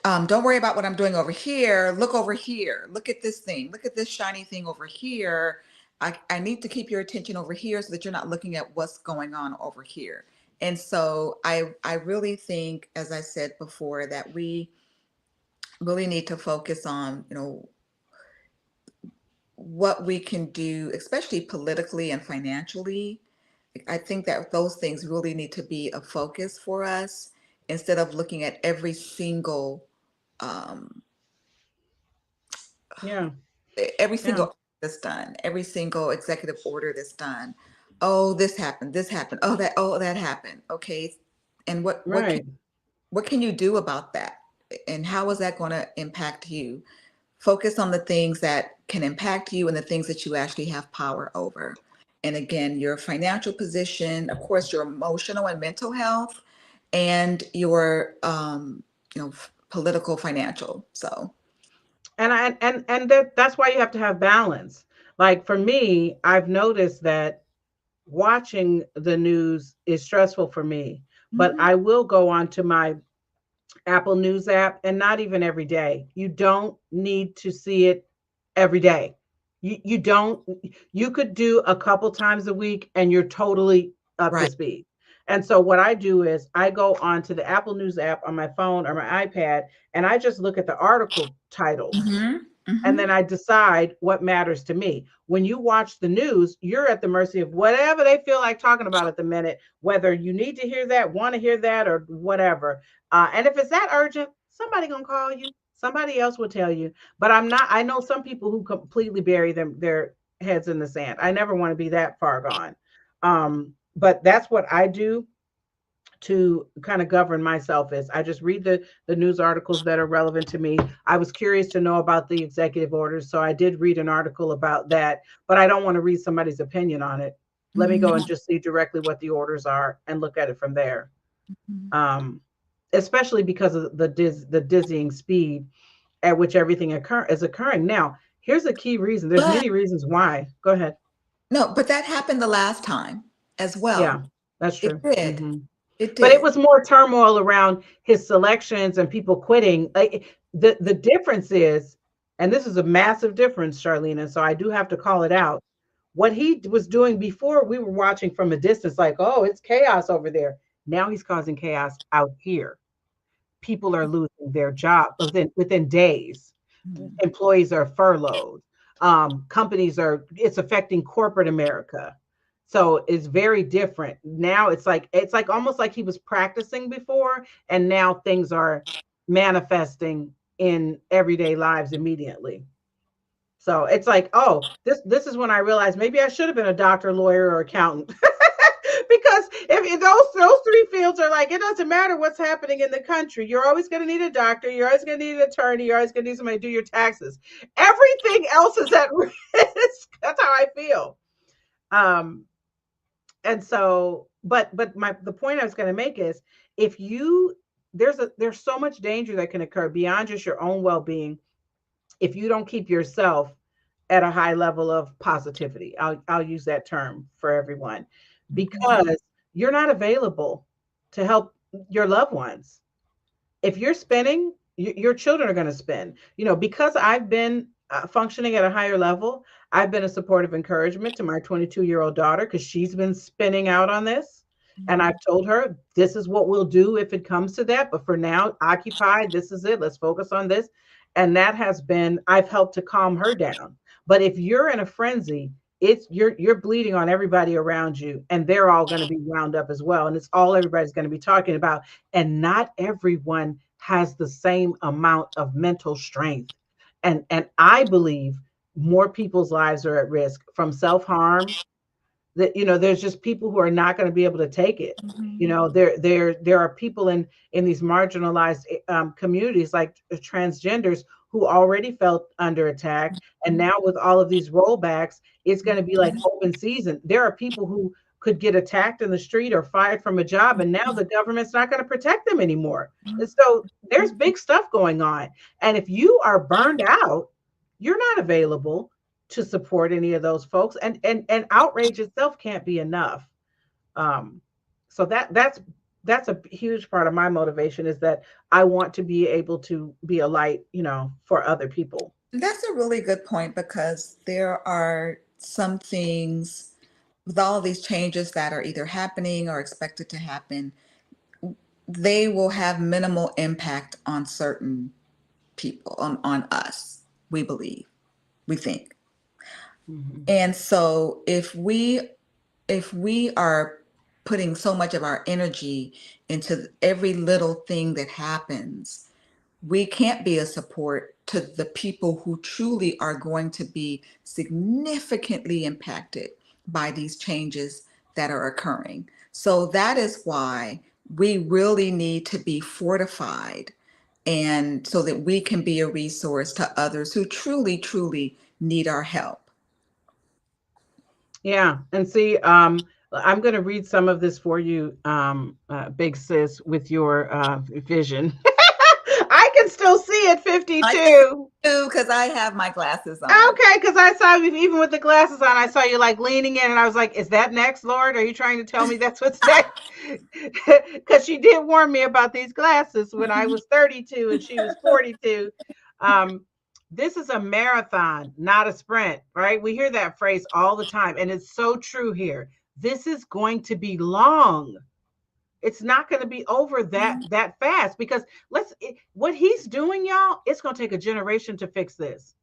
Don't worry about what I'm doing over here. Look over here. Look at this thing. Look at this shiny thing over here. I need to keep your attention over here so that you're not looking at what's going on over here. And so I really think, as I said before, that we really need to focus on, what we can do, especially politically and financially. I think that those things really need to be a focus for us instead of looking at every single um, Yeah, every yeah, single that's done, every single executive order that's done. Oh, this happened. Oh, that happened. Okay. And right. what can you do about that? And how is that going to impact you? Focus on the things that can impact you and the things that you actually have power over. And again, your financial position, of course, your emotional and mental health, and your political financial. So And that's why you have to have balance. Like for me, I've noticed that watching the news is stressful for me, but mhm, I will go on to my Apple News app, and not even every day. You don't need to see it every day. You don't, you could do a couple times a week and you're totally up to right. speed. And so what I do is I go on to the Apple News app on my phone or my iPad, and I just look at the article titles, Hmm. and Hmm. then I decide what matters to me. When you watch the news, you're at the mercy of whatever they feel like talking about at the minute, whether you need to hear that, want to hear that, or whatever. And if it's that urgent, somebody gonna call you. Somebody else will tell you, but I'm not. I know some people who completely bury their heads in the sand. I never want to be that far gone. But that's what I do to kind of govern myself. Is I just read the news articles that are relevant to me. I was curious to know about the executive orders, so I did read an article about that, but I don't want to read somebody's opinion on it. Let me go and Mhm. just see directly what the orders are and look at it from there. Mhm. Um, Especially because of the dizzying speed at which everything is occurring. Now, here's a key reason. There's But many reasons why. Go ahead. no, but that happened the last time as Yeah, well. that's It true. did. Hmm. It But it did. was more turmoil around his selections and people quitting. Like the difference is, and this is a massive difference, Charlene, and so I do have to call it out. What he was doing before, we were watching from a distance, like, oh, it's chaos over there. Now he's causing chaos out here. People are losing their job within days. Mhm. Employees are furloughed. Companies are. It's affecting corporate America. So it's very different now. It's like almost like he was practicing before, and now things are manifesting in everyday lives immediately. So it's like, oh, this is when I realized maybe I should have been a doctor, lawyer, or accountant. Because if those three fields are like, it doesn't matter what's happening in the country, you're always going to need a doctor, you're always going to need an attorney, you're always going to need somebody to do your taxes. Everything else is at risk. That's how I feel. Um, and so, but my the point I was going to make is, if you there's so much danger that can occur beyond just your own well-being if you don't keep yourself at a high level of positivity. I'll use that term for everyone, Mhm. because you're not available to help your loved ones. If you're spinning, your children are going to spin. Because I've been functioning at a higher level, I've been a supportive encouragement to my 22-year-old daughter because she's been spinning out on this. And I've Mhm. told her, this is what we'll do if it comes to that. But for now, occupy, this is it. Let's focus on this. And that has been, I've helped to calm her down. But if you're in a frenzy, you're bleeding on everybody around you, and they're all going to be wound up as well. And it's all everybody's going to be talking about. And not everyone has the same amount of mental strength. And I believe more people's lives are at risk from self-harm. That there's just people who are not going to be able to take it. Mhm. There are people in these marginalized communities, like transgenders, who already felt under attack, and now with all of these rollbacks, it's going to be like Mhm. open season. There are people who could get attacked in the street or fired from a job, and now the government's not going to protect them anymore. And so there's big stuff going on, and if you are burned out, you're not available to support any of those folks, and outrage itself can't be enough. um so that's a huge part of my motivation, is that I want to be able to be a light, for other people. That's a really good point because there are some things with all these changes that are either happening or expected to happen, they will have minimal impact on certain people, on us, we believe, we think. Hmm. And so if we are putting so much of our energy into every little thing that happens, we can't be a support to the people who truly are going to be significantly impacted by these changes that are occurring. So that is why we really need to be fortified, and so that we can be a resource to others who truly, truly need our help. Yeah, and see, I'm going to read some of this for you, big sis, with your vision. I can still see at I can see 52. you because I have my glasses on. Okay, because I saw you even with the glasses on. I saw you like leaning in, and I was like, "Is that next, Lord? Are you trying to tell me that's what's next?" Because she did warn me about these glasses when I was 32 and she was 42. Um, this is a marathon, not a sprint, right? We hear that phrase all the time, and it's so true here. This is going to be long. It's not going to be over that fast, because what he's doing, y'all, it's going to take a generation to fix this.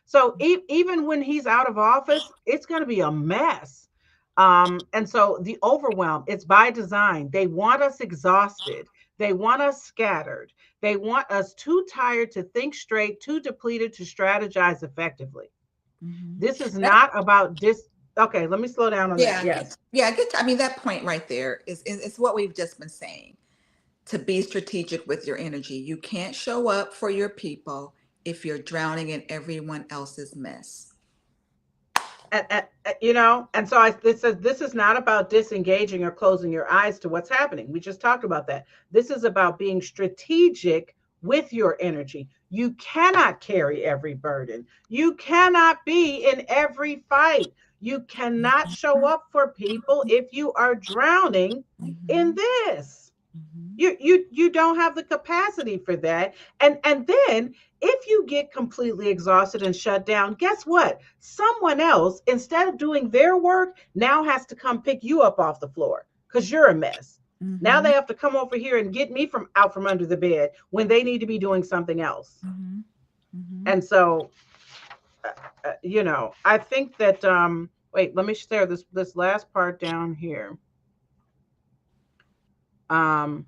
So even when he's out of office, it's going to be a mess. And so the overwhelm, it's by design. They want us exhausted. They want us scattered. They want us too tired to think straight, too depleted to strategize effectively. Mhm. This is That, not about dis. Okay, let me slow down on that. yeah, Yes. yeah. I mean, that point right there is what we've just been saying. To be strategic with your energy, you can't show up for your people if you're drowning in everyone else's mess. And so this is not about disengaging or closing your eyes to what's happening. We just talked about that. This is about being strategic with your energy. You cannot carry every burden. You cannot be in every fight. You cannot show up for people if you are drowning in Mhm. this. Mhm. You don't have the capacity for that. And then if you get completely exhausted and shut down, guess what? Someone else, instead of doing their work, now has to come pick you up off the floor because you're a mess. Now they Mhm. have to come over here and get me from out from under the bed when they need to be doing something else. Mhm. Mhm. And so I think that wait, let me share this last part down here. um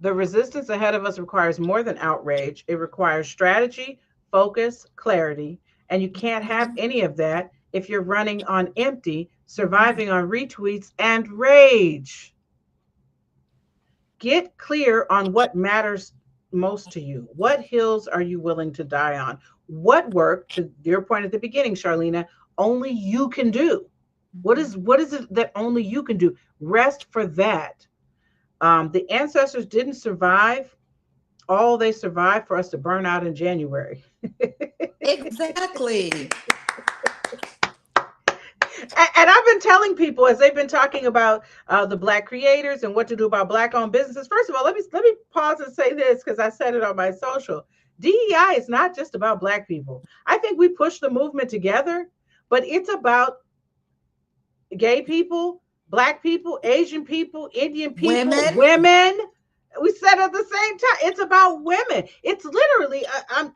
The resistance ahead of us requires more than outrage. It requires strategy, focus, clarity. And you can't have any of that if you're running on empty, surviving on retweets and rage. Get clear on what matters most to you. What hills are you willing to die on? What work, to your point at the beginning, Charlena, only you can do? What is it that only you can do? Rest for that. The ancestors didn't survive. They survived for us to burn out in January. Exactly. And I've been telling people as they've been talking about the Black creators and what to do about Black-owned businesses. First of all, let me pause and say this because I said it on my social. DEI is not just about Black people. I think we push the movement together, but it's about gay people, Black people, Asian people, Indian people, Women. women. We said at the same time, it's about women. It's literally,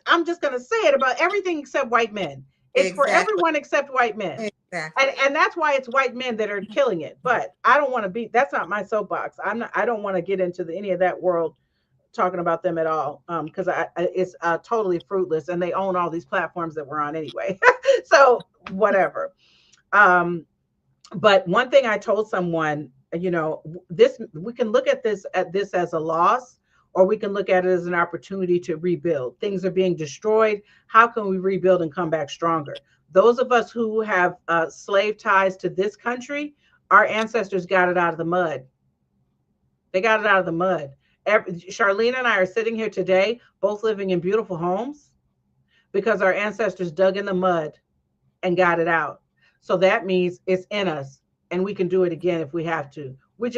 I'm just going to say it, about everything except white men. It's for Exactly. everyone except white men. And Exactly. that's why it's white men that are killing it. But I don't want to be. That's not my soapbox. I don't want to get into any of that world talking about them at all, because it's totally fruitless, and they own all these platforms that we're on anyway. So whatever. Um, but one thing I told someone, this, we can look at this as a loss, or we can look at it as an opportunity to rebuild. Things are being destroyed. How can we rebuild and come back stronger? Those of us who have slave ties to this country, our ancestors got it out of the mud. They got it out of the mud. Charlene and I are sitting here today, both living in beautiful homes, because our ancestors dug in the mud and got it out. So that means it's in us, and we can do it again if we have to. We're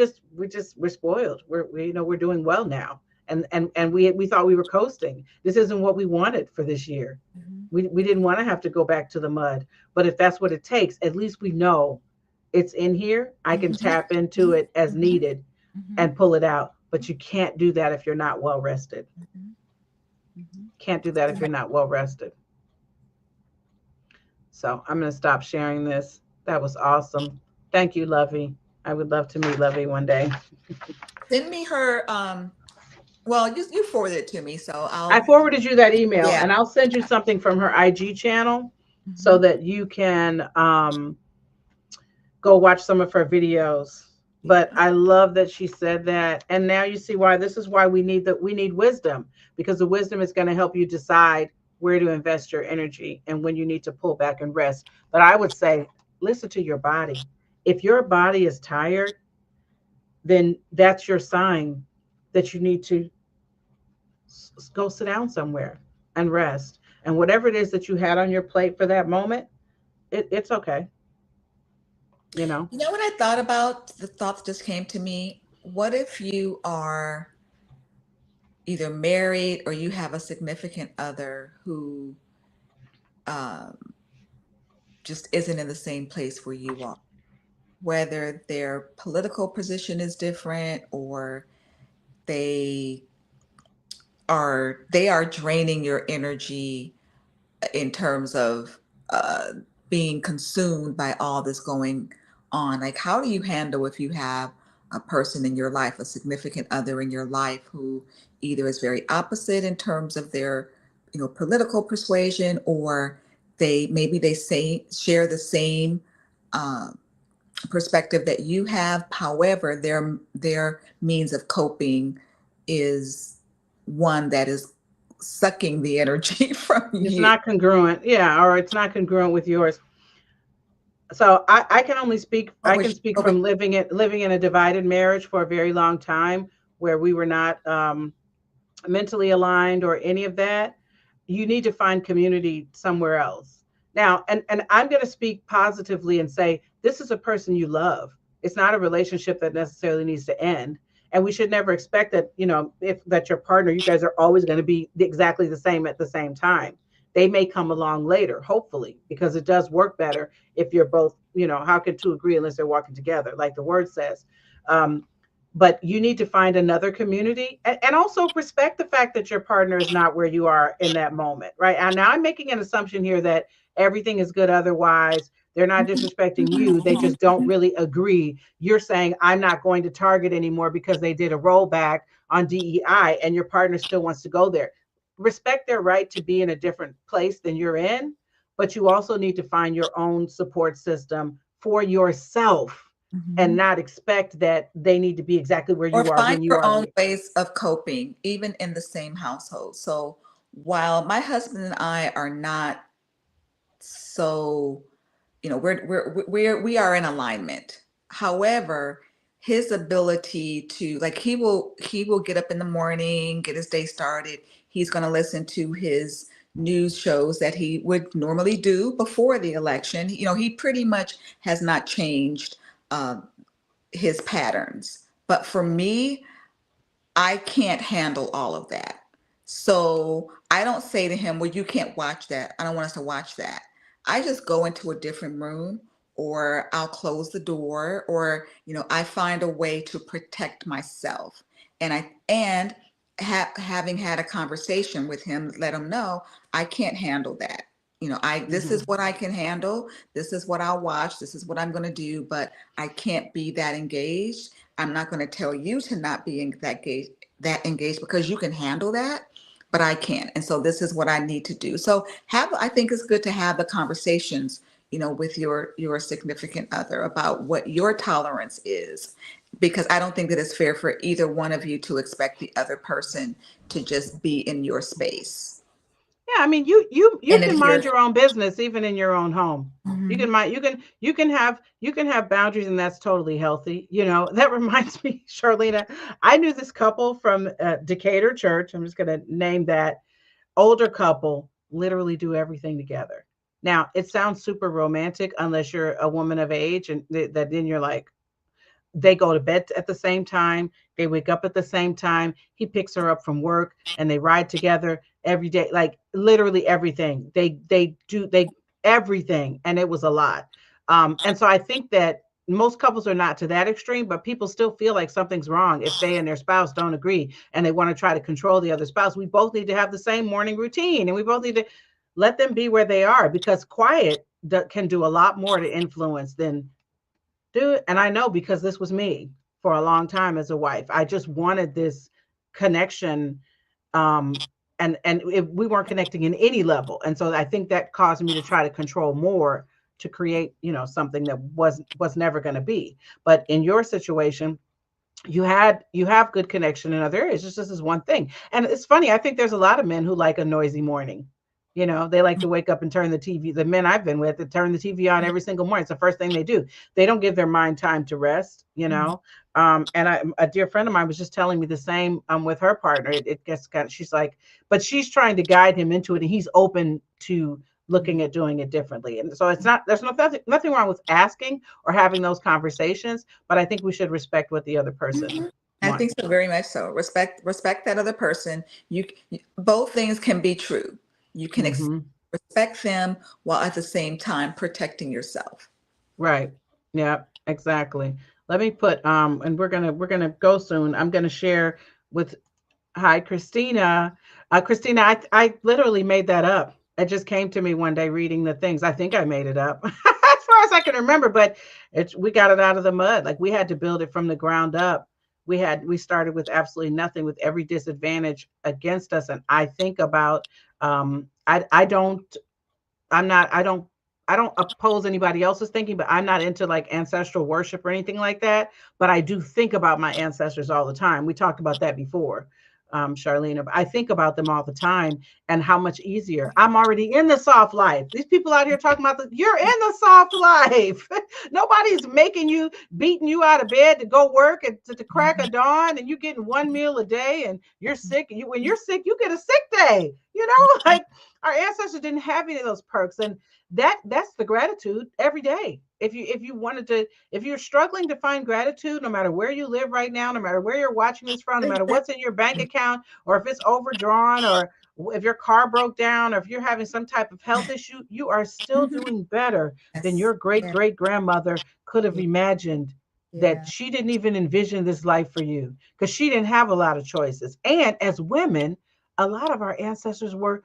spoiled. We're doing well now, and we thought we were coasting. This isn't what we wanted for this year. Mhm. We didn't want to have to go back to the mud, but if that's what it takes, at least we know it's in here. I can Mhm. tap into it as Mhm. needed Mhm. and pull it out. But you can't do that if you're not well rested. Mhm. Mhm. Can't do that if you're not well rested. So I'm going to stop sharing this. That was awesome. Thank you, Lovey. I would love to meet Lovey one day. Send me her. Well, you forwarded it to me, so I I'll. forwarded you that email, Yeah. and I'll send you something from her IG channel so Mhm. that you can go watch some of her videos. Yeah. But I love that she said that. And now you see why this is why we need wisdom, because the wisdom is going to help you decide where to invest your energy and when you need to pull back and rest. But I would say listen to your body. If your body is tired, then that's your sign that you need to go sit down somewhere and rest. And whatever it is that you had on your plate for that moment, it's okay. You know, You know what I thought about? The thought that just came to me. What if you are either married or you have a significant other who um, just isn't in the same place where you are? Whether their political position is different or they they are draining your energy in terms of uh, being consumed by all this going on. Like, how do you handle if you have a person in your life, a significant other in your life who either is very opposite in terms of their, political persuasion, or they say share the same uh, perspective that you have. However, their means of coping is one that is sucking the energy from It's you. not congruent. Yeah, or it's not congruent with yours. So I can only speak, Oh, I but, can speak oh, but from living in a divided marriage for a very long time where we were not mentally aligned or any of that. You need to find community somewhere else. Now, and I'm going to speak positively and say this is a person you love. It's not a relationship that necessarily needs to end. And we should never expect that, if that your partner, you guys are always going to be exactly the same at the same time. They may come along later, hopefully, because it does work better if you're both, how can two agree unless they're walking together, like the word says. Um, but you need to find another community, and also respect the fact that your partner is not where you are in that moment, right? And now I'm making an assumption here that everything is good otherwise. They're not disrespecting you, they just don't really agree. You're saying I'm not going to Target anymore because they did a rollback on DEI, and your partner still wants to go there. Respect their right to be in a different place than you're in, but you also need to find your own support system for yourself and Mhm. not expect that they need to be exactly where Or you are find when you your are. own ways of coping, even in the same household. So while my husband and I are not so, we are in alignment. However, his ability to, like, he will get up in the morning, get his day started. He's going to listen to his news shows that he would normally do before the election. He pretty much has not changed uh, his patterns. But for me, I can't handle all of that. So I don't say to him, well, you can't watch that. I don't want us to watch that. I just go into a different room, or I'll close the door, or, I find a way to protect myself. And having had a conversation with him, let him know I can't handle that. This is Mhm. what I can handle. This is what I'll watch. This is what I'm going to do, but I can't be that engaged. I'm not going to tell you to not be that engaged because you can handle that, but I can't. And so this is what I need to do. So I think it's good to have the conversations, with your significant other about what your tolerance is, because I don't think that it's fair for either one of you to expect the other person to just be in your space Yeah, I mean, you and can adhere. mind your own business even in your own home. You can Mhm. mind, you can have boundaries, and that's totally healthy. That reminds me, Charlena, I knew this couple from Decatur Church. I'm just going to name that older couple, literally do everything together. Now, it sounds super romantic unless you're a woman of age, and that then you're like, they go to bed at the same time, they wake up at the same time, he picks her up from work, and they ride together every day, like literally everything they everything, and it was a lot. And so I think that most couples are not to that extreme, but people still feel like something's wrong if they and their spouse don't agree, and they want to try to control the other spouse. We both need to have the same morning routine, and we both need to let them be where they are, because quiet can do a lot more to influence than do it. And I know, because this was me for a long time as a wife. I just wanted this connection. Um, and we weren't connecting in any level. And so I think that caused me to try to control more, to create, something that was never going to be. But in your situation, you have good connection in other areas. It's just this is one thing. And it's funny, I think there's a lot of men who like a noisy morning. They like to wake up and turn the TV. The men I've been with, that turn the TV on every single morning. It's the first thing they do. They don't give their mind time to rest. And a dear friend of mine was just telling me the same with her partner. It gets kind of, she's like, but she's trying to guide him into it, and he's open to looking at doing it differently. And so there's nothing wrong with asking or having those conversations, but I think we should respect what the other person Mhm. I think wants. so, very much so. Respect that other person. Both things can be true. You can Hmm. respect them while at the same time protecting yourself. Right. Yeah, exactly. Let me put and we're gonna go soon. I'm gonna share with hi, Christina. Christina, I literally made that up. It just came to me one day reading the things. I think I made it up. as far as I can remember, but we got it out of the mud. Like we had to build it from the ground up. We started with absolutely nothing, with every disadvantage against us. And I think about, I don't, I'm not, I don't oppose anybody else's thinking, but I'm not into like ancestral worship or anything like that. But I do think about my ancestors all the time. We talked about that before, Charlene. I think about them all the time and how much easier. I'm already in the soft life. These people out here talking about you're in the soft life. Nobody's making you, beating you out of bed to go work at to the crack of dawn, and you're getting one meal a day, and you're sick. And when you're sick, you get a sick day. You know, like our ancestors didn't have any of those perks, and that's the gratitude every day. If you wanted to, if you're struggling to find gratitude, no matter where you live right now, no matter where you're watching this from, no matter what's in your bank account, or if it's overdrawn, or if your car broke down, or if you're having some type of health issue, you are still doing better than Yes. your great Yeah. great grandmother could have Yeah. imagined. That Yeah. she didn't even envision this life for you, because she didn't have a lot of choices. And as women, a lot of our ancestors were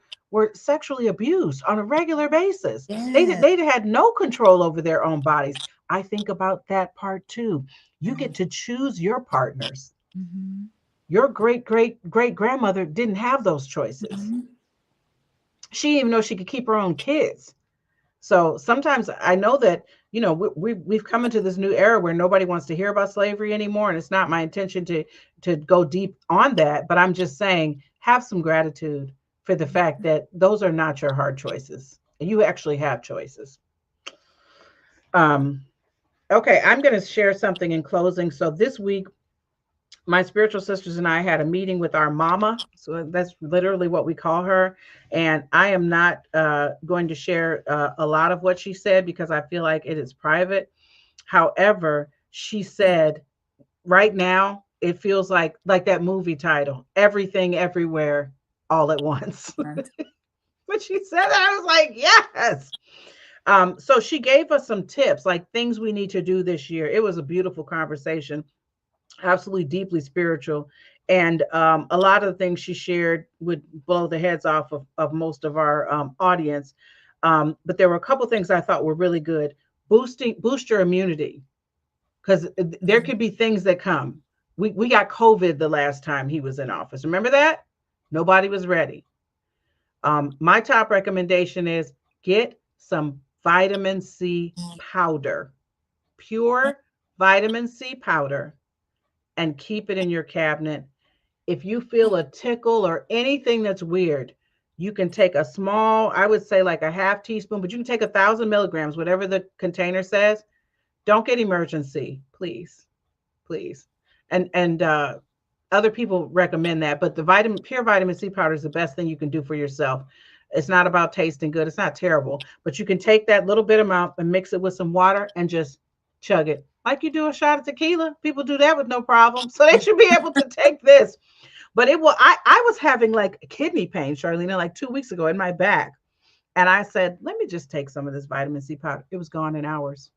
sexually abused on a regular basis. Yeah. They had no control over their own bodies. I think about that part too. You get to choose your partners. Mhm. Your great great great grandmother didn't have those choices. Mhm. She didn't even know she could keep her own kids. So sometimes I know that, we've come into this new era where nobody wants to hear about slavery anymore, and it's not my intention to go deep on that. But I'm just saying, have some gratitude for the fact that those are not your hard choices, and you actually have choices. Um, okay, I'm going to share something in closing. So this week, my spiritual sisters and I had a meeting with our mama. So that's literally what we call her. And I am not going to share a lot of what she said, because I feel like it is private. However, she said, right now, it feels like that movie title, Everything Everywhere All at Once. When she said that, I was like, yes. So she gave us some tips, like things we need to do this year. It was a beautiful conversation, absolutely deeply spiritual. And a lot of the things she shared would blow the heads off of most of our audience. But there were a couple things I thought were really good. Boost your immunity, because there could be things that come. We got COVID the last time he was in office. Remember that? Nobody was ready. My top recommendation is get some vitamin C powder, pure vitamin C powder, and keep it in your cabinet. If you feel a tickle or anything that's weird, you can take a small, I would say like a half teaspoon, but you can take 1,000 milligrams, whatever the container says. Don't get emergency, please, please. And other people recommend that, but the pure vitamin C powder is the best thing you can do for yourself. It's not about tasting good. It's not terrible, but you can take that little bit amount and mix it with some water and just chug it like you do a shot of tequila. People do that with no problem. So they should be able to take this. But I was having like kidney pain, Charlene, like 2 weeks ago in my back. And I said, let me just take some of this vitamin C powder. It was gone in hours.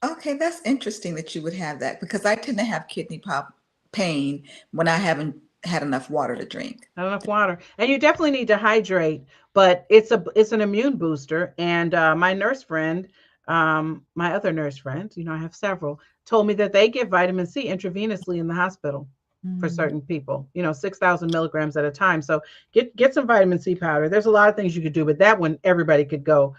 Okay, that's interesting that you would have that because I tend to have kidney pop pain when I haven't had enough water to drink. Not enough water. And you definitely need to hydrate, but it's an immune booster. And my nurse friend, my other nurse friend, I have several, told me that they give vitamin C intravenously in the hospital for Mm. certain people, 6,000 milligrams at a time. So get some vitamin C powder. There's a lot of things you could do, but that one everybody could go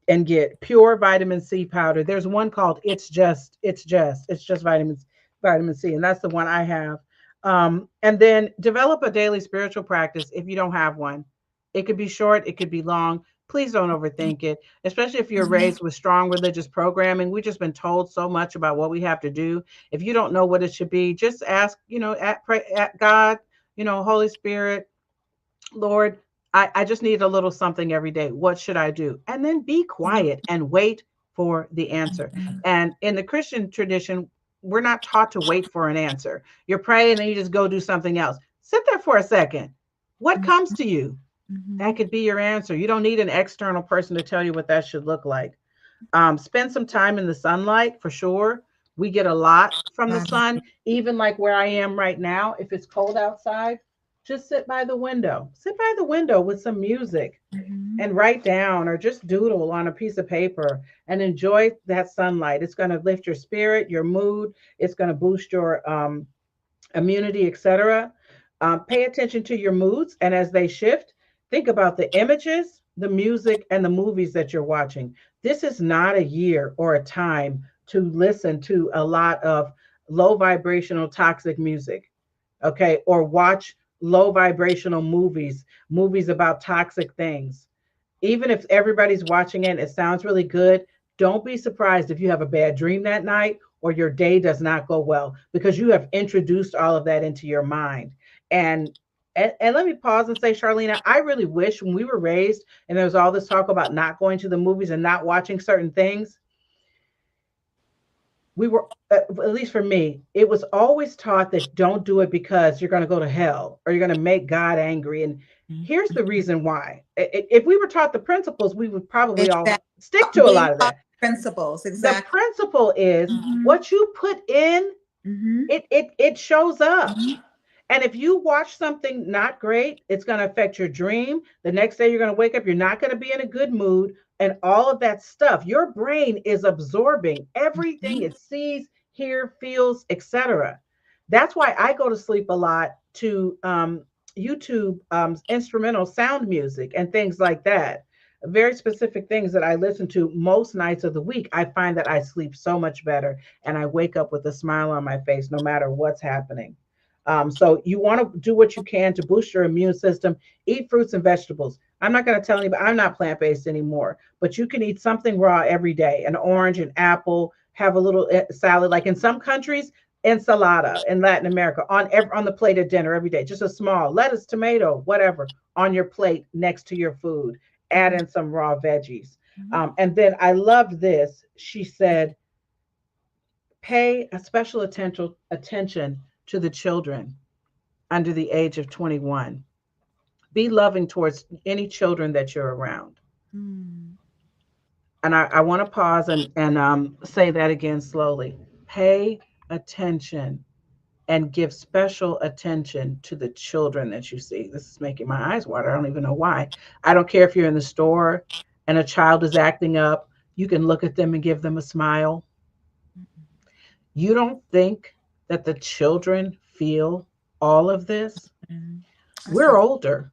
and get pure vitamin C powder. There's one called it's just vitamin C, and that's the one I have. And then develop a daily spiritual practice if you don't have one. It could be short, it could be long. Please don't overthink it, especially if you're Mhm. raised with strong religious programming. We've just been told so much about what we have to do. If you don't know what it should be, just ask, pray at God, Holy Spirit, Lord, I just need a little something every day. What should I do? And then be quiet and wait for the answer. And in the Christian tradition, we're not taught to wait for an answer. You're praying and then you just go do something else. Sit there for a second. What Mhm. comes to you? That Mhm. could be your answer. You don't need an external person to tell you what that should look like. Spend some time in the sunlight for sure. We get a lot from the Right. sun, even like where I am right now. If it's cold outside, just sit by the window. Sit by the window with some music. and write down or just doodle on a piece of paper and enjoy that sunlight. It's going to lift your spirit, your mood. It's going to boost your immunity, etc. Pay attention to your moods, and as they shift, think about the images, the music, and the movies that you're watching. This is not a year or a time to listen to a lot of low vibrational toxic music, okay, or watch low vibrational movies about toxic things. Even if everybody's watching it, it sounds really good. Don't be surprised if you have a bad dream that night or your day does not go well because you have introduced all of that into your mind. And and let me pause and say, Charlena, I really wish when we were raised and there was all this talk about not going to the movies and not watching certain things, we were, at least for me, it was always taught that don't do it because you're going to go to hell or you're going to make God angry. And here's the reason why. If we were taught the principles, we would probably Exactly. all stick to a Being lot of taught that. principles. The Exactly. principle is Hmm. what you put in, Hmm. it shows up. Hmm. And if you watch something not great, it's going to affect your dream. The next day, you're going to wake up, you're not going to be in a good mood, and all of that stuff. Your brain is absorbing everything it sees, hears, feels, etc. That's why I go to sleep a lot to YouTube instrumental sound music and things like that. Very specific things that I listen to most nights of the week. I find that I sleep so much better and I wake up with a smile on my face no matter what's happening. So you want to do what you can to boost your immune system. Eat fruits and vegetables. I'm not going to tell anybody I'm not plant based anymore, but you can eat something raw every day: an orange, an apple. Have a little salad. Like in some countries, ensalada in Latin America on the plate at dinner every day. Just a small lettuce, tomato, whatever on your plate next to your food. Add in some raw veggies. And then I loved this. She said, pay a special attention to the children under the age of 21. Be loving towards any children that you're around. Mm. And I want to pause and say that again slowly. Pay attention and give special attention to the children that you see. This is making my eyes water. I don't even know why. I don't care if you're in the store and a child is acting up, you can look at them and give them a smile. You don't think that the children feel all of this? Mm. That's We're so. older.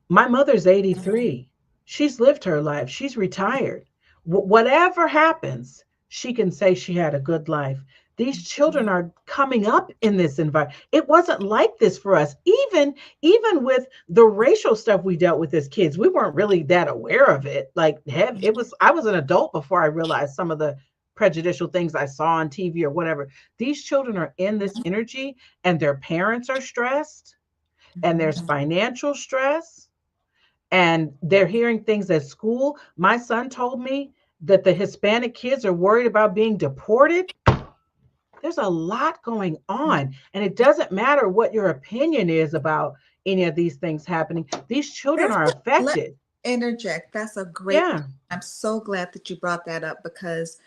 My mother's 83. She's lived her life. She's retired. Whatever happens, she can say she had a good life. These children are coming up in this environment. It wasn't like this for us. Even with the racial stuff we dealt with as kids, we weren't really that aware of it. Like it was I was an adult before I realized some of the prejudicial things I saw on TV or whatever. These children are in this energy and their parents are stressed and there's Mhm. financial stress and they're hearing things at school. My son told me that the Hispanic kids are worried about being deported. There's a lot going on, and it doesn't matter what your opinion is about any of these things happening. These children That's are let affected. interject. That's a great point. Yeah. I'm so glad that you brought that up because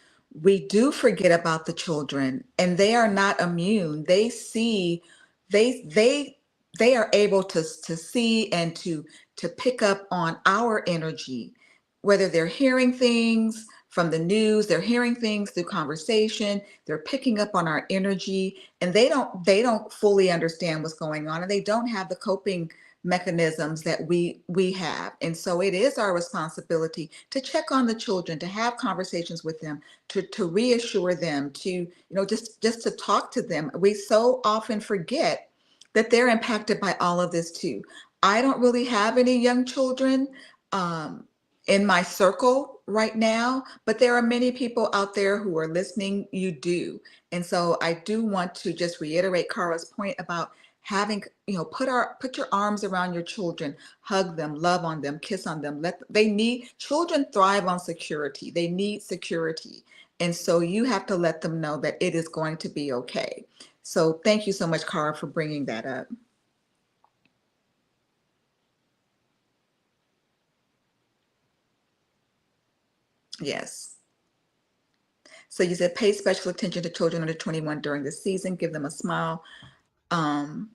we do forget about the children and they are not immune. They see, they they are able to see and to pick up on our energy, whether they're hearing things from the news, they're hearing things through conversation, they're picking up on our energy, and they don't fully understand what's going on, and they don't have the coping mechanisms that we have. And so it is our responsibility to check on the children, to have conversations with them, to reassure them, to just to talk to them. We so often forget that they're impacted by all of this too. I don't really have any young children um, in my circle right now, but there are many people out there who are listening. You do. And so I do want to just reiterate Carla's point about having, put your arms around your children, hug them, love on them, kiss on them. They need, children thrive on security. They need security. And so you have to let them know that it is going to be okay. So thank you so much, Cara, for bringing that up. Yes. So you said pay special attention to children under 21 during the season, give them a smile, um,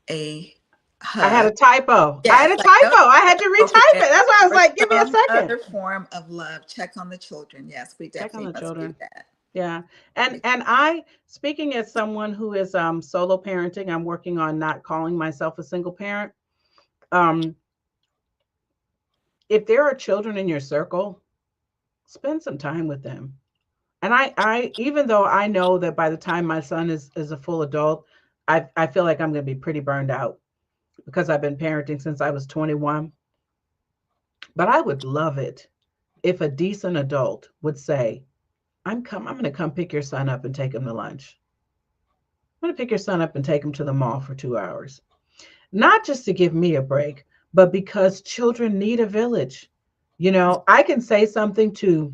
a I had a hug. typo. I had Yes, a like no, typo. I had to don't retype forget it. That's why I was or like, give me a some second. other form of love. Check on the children. Yes, we Check on definitely the must do children. that. Yeah. And I, speaking as someone who is solo parenting, I'm working on not calling myself a single parent. Um, if there are children in your circle, spend some time with them. And I even though I know that by the time my son is a full adult, I feel like I'm going to be pretty burned out because I've been parenting since I was 21. But I would love it if a decent adult would say, I'm going to come pick your son up and take him to lunch. I'm going to pick your son up and take him to the mall for 2 hours. Not just to give me a break, but because children need a village. You know, I can say something to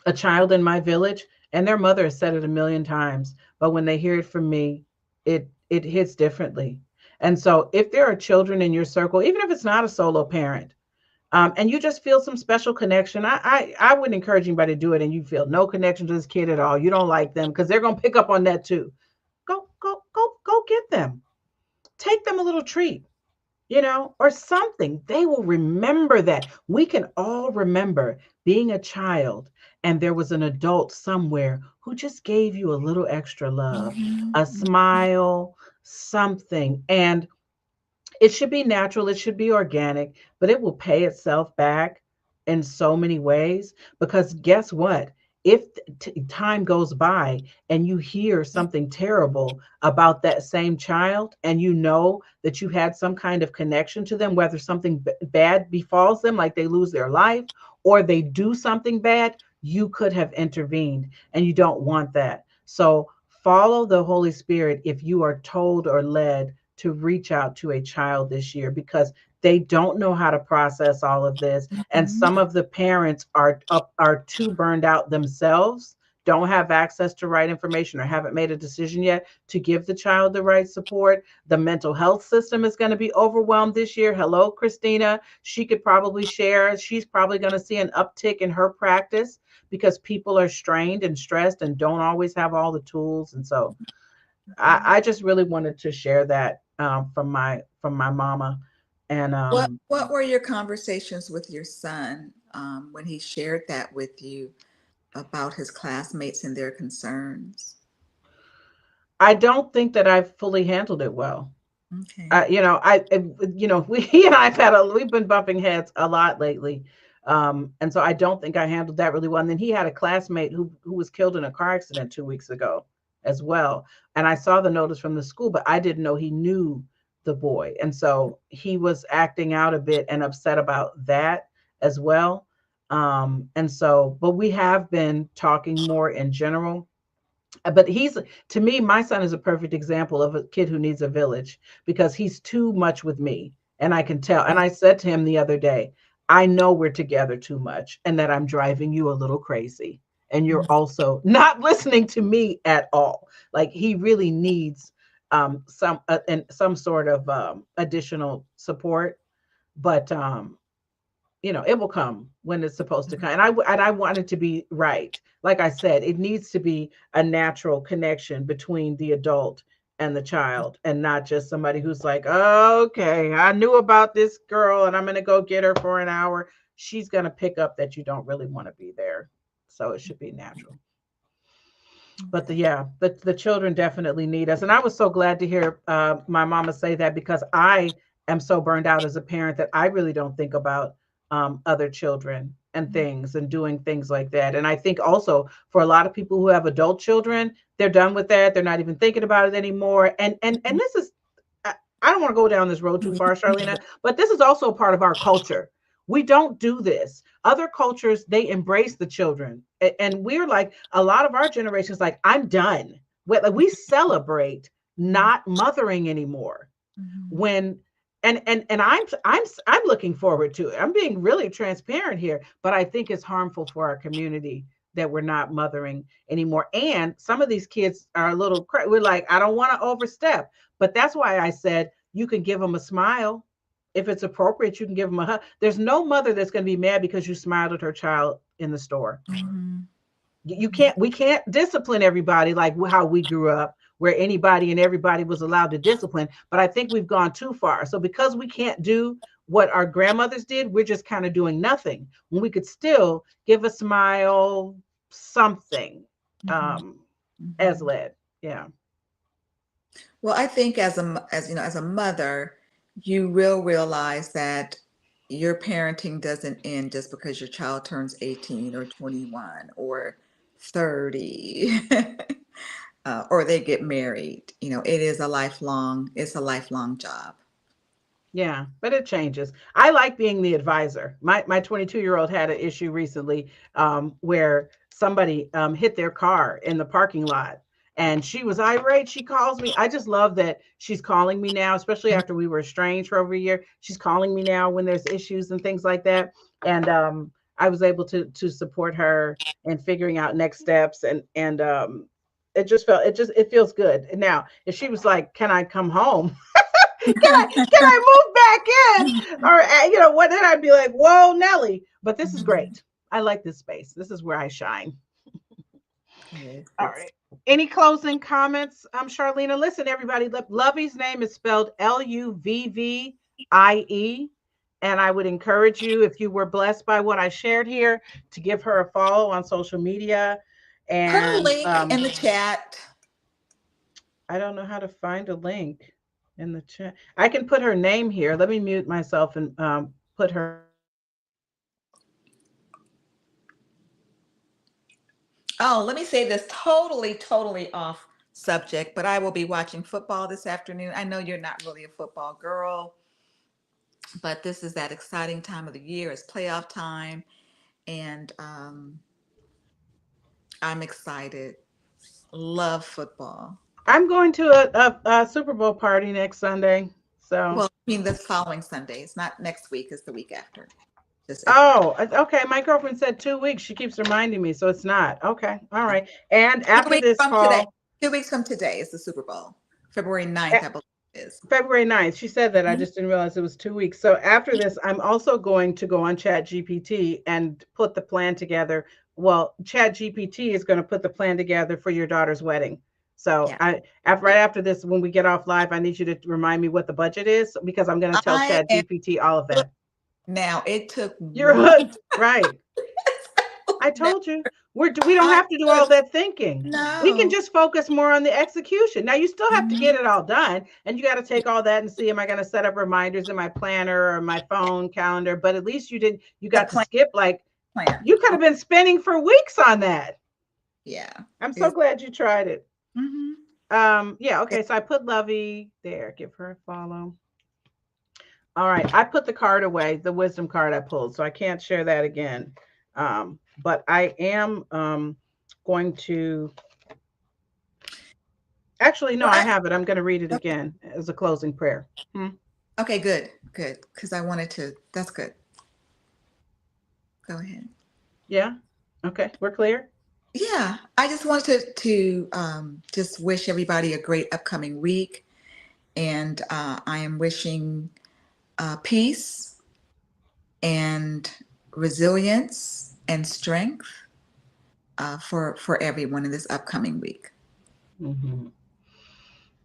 a child in my village and their mother has said it a million times, but when they hear it from me, it hits differently. And so if there are children in your circle, even if it's not a solo parent, and you just feel some special connection, I wouldn't encourage anybody to do it and you feel no connection to this kid at all, you don't like them, because they're going to pick up on that too. Go get them, take them a little treat, or something. They will remember that. We can all remember being a child and there was an adult somewhere who just gave you a little extra love, a Mhm. smile, something. And it should be natural, it should be organic, but it will pay itself back in so many ways. Because guess what? If time goes by and you hear something terrible about that same child, and you know that you had some kind of connection to them, whether something bad befalls them, like they lose their life, or they do something bad, you could have intervened, and you don't want that. So follow the Holy Spirit if you are told or led to reach out to a child this year, because they don't know how to process all of this, and Mhm. some of the parents are too burned out themselves, don't have access to right information, or haven't made a decision yet to give the child the right support. The mental health system is going to be overwhelmed this year. Hello, Christina. She could probably share. She's probably going to see an uptick in her practice because people are strained and stressed and don't always have all the tools. And so I just really wanted to share that from my mama. And What were your conversations with your son when he shared that with you about his classmates and their concerns? I don't think that I've fully handled it well. Okay. We he and we've been bumping heads a lot lately. And so I don't think I handled that really well. And then he had a classmate who was killed in a car accident 2 weeks ago as well. And I saw the notice from the school, but I didn't know he knew the boy. And so he was acting out a bit and upset about that as well. And so, but we have been talking more in general. But to me, my son is a perfect example of a kid who needs a village, because he's too much with me, and I can tell. And I said to him the other day, I know we're together too much and that I'm driving you a little crazy, and you're also not listening to me at all. Like, he really needs some sort of additional support. But it will come when it's supposed to come. And I want it to be right. Like I said, it needs to be a natural connection between the adult and the child, and not just somebody who's like, oh, okay, I knew about this girl and I'm going to go get her for an hour. She's going to pick up that you don't really want to be there. So it should be natural. But Okay. the children definitely need us. And I was so glad to hear my mama say that, because I am so burned out as a parent that I really don't think about other children and things and doing things like that. And I think also for a lot of people who have adult children, they're done with that. They're not even thinking about it anymore. And this is, I don't want to go down this road too far, Charlena, but this is also part of our culture. We don't do this. Other cultures, they embrace the children. And we're like, a lot of our generation is like, I'm done. We celebrate not mothering anymore. Mhm. When and I'm looking forward to it. I'm being really transparent here, but I think it's harmful for our community that we're not mothering anymore. And some of these kids are a little we're like, I don't want to overstep. But that's why I said you can give them a smile. If it's appropriate, you can give them a hug. There's no mother that's going to be mad because you smiled at her child in the store. Mhm. We can't discipline everybody like how we grew up. where anybody and everybody was allowed to discipline. But I think we've gone too far. So because we can't do what our grandmothers did, we're just kind of doing nothing when we could still give a smile, something, Mhm. as Mhm. led. Yeah. Well, I think as you know, as a mother, you will realize that your parenting doesn't end just because your child turns 18 or 21 or 30 or they get married. You know, it's a lifelong job. Yeah, but it changes. I like being the advisor. My 22-year-old had an issue recently, where somebody hit their car in the parking lot, and she was irate. She calls me. I just love that she's calling me now, especially after we were estranged for over a year. She's calling me now when there's issues and things like that. And I was able to support her in figuring out next steps, and it feels good. And now, if she was like, "Can I come home?" can I move back in? Or what? Then I'd be like, whoa, Nelly. But this is Mhm. great. I like this space. This is where I shine. Good, All good. right. Any closing comments, Charlena? Listen, everybody. Lovey's name is spelled Luvvie, and I would encourage you, if you were blessed by what I shared here, to give her a follow on social media. Put a And link in the chat. I don't know how to find a link in the chat. I can put her name here. Let me mute myself and put her Oh, let me say this totally off subject, but I will be watching football this afternoon. I know you're not really a football girl, but this is that exciting time of the year. It's playoff time, and I'm excited. Love football. I'm going to a Super Bowl party next Sunday. So, Well, I mean, this following Sunday. It's not next week, it's the week after. Just FYI. oh, okay. My girlfriend said 2 weeks. She keeps reminding me, so it's not. Okay. All right. And Two after weeks this from today. call, 2 weeks from today is the Super Bowl. February eh, 9th, I believe it is. February 9th, she said that. I Mhm. just didn't realize it was 2 weeks. So after this, I'm also going to go on Chat GPT and put the plan together. Well, Chat GPT is going to put the plan together for your daughter's wedding. So Yeah. right after this, when we get off live, I need you to remind me what the budget is, because I'm going to tell I Chat am GPT all of that. hooked now. It took You're one. hooked, right? I Now told you. We don't I have to do all could that thinking. We can no. just focus more on the execution. Now you still have to get Mhm. it all done, and you got to take all that and see, am I going to set up reminders in my planner or my phone calendar? But at least you The got to skip, like, plan. you could have been spinning for weeks on that. Yeah. I'm so It's, glad you tried it. mhm. Yeah, okay. So I put Lovey there. Give her a follow. All right. I put the card away, the wisdom card I pulled, so I can't share that again. But I am going to actually, no, Well, I have it. I'm going to read it again as a closing prayer. Hmm? okay, good, good. Because I wanted to. That's good. Go ahead. Yeah. Okay. We're clear. Yeah, I just wanted to just wish everybody a great upcoming week, and I am wishing peace and resilience and strength for everyone in this upcoming week. Hmm.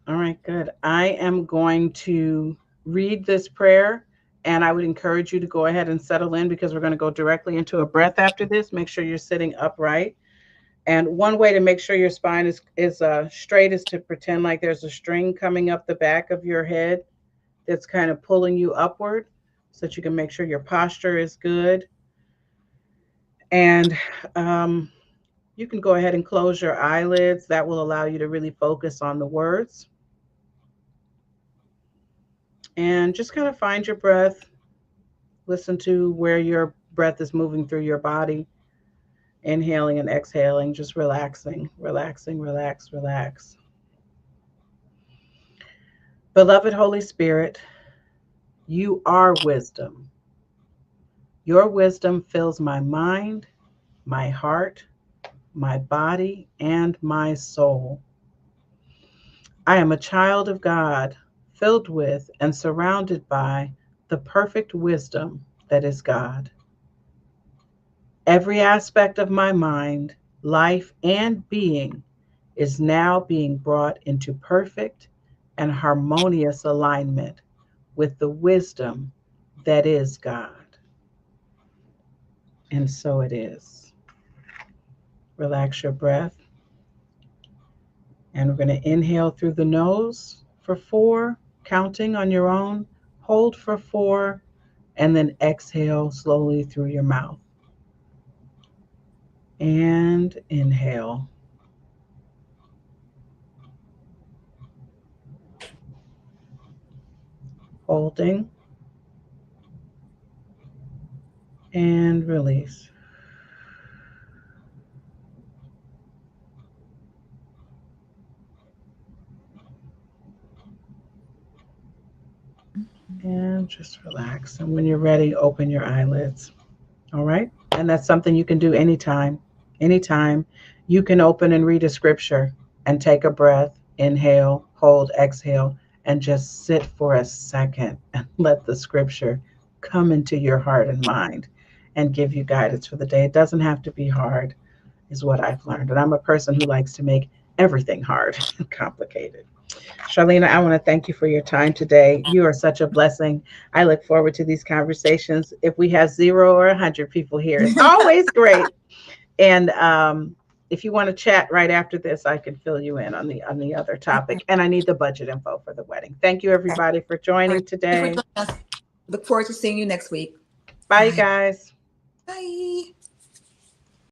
All right. Good. I am going to read this prayer, and I would encourage you to go ahead and settle in, because we're going to go directly into a breath after this. Make sure you're sitting upright. And one way to make sure your spine is straight is to pretend like there's a string coming up the back of your head that's kind of pulling you upward, so that you can make sure your posture is good. And um, you can go ahead and close your eyelids. That will allow you to really focus on the words. And just kind of find your breath. Listen to where your breath is moving through your body, inhaling and exhaling, just relaxing, relaxing, relax, relax. Beloved Holy Spirit, you are wisdom. Your wisdom fills my mind, my heart, my body, and my soul. I am a child of God, filled with and surrounded by the perfect wisdom that is God. Every aspect of my mind, life, and being is now being brought into perfect and harmonious alignment with the wisdom that is God. And so it is. Relax your breath. And we're going to inhale through the nose for 4, counting on your own. Hold for 4, and then exhale slowly through your mouth. And inhale. Holding. And release. And just relax. And when you're ready, open your eyelids. All right? And that's something you can do anytime. Anytime you can open and read a scripture and take a breath, inhale, hold, exhale, and just sit for a second and let the scripture come into your heart and mind and give you guidance for the day. It doesn't have to be hard, is what I've learned. And I'm a person who likes to make everything hard and complicated. Charlene, I want to thank you for your time today. You are such a blessing. I look forward to these conversations. If we have 0 or 100 people here, it's always great. And if you want to chat right after this, I can fill you in on the other topic. And I need the budget info for the wedding. Thank you, everybody, for joining today. Look forward to seeing you next week. Bye, guys. Bye.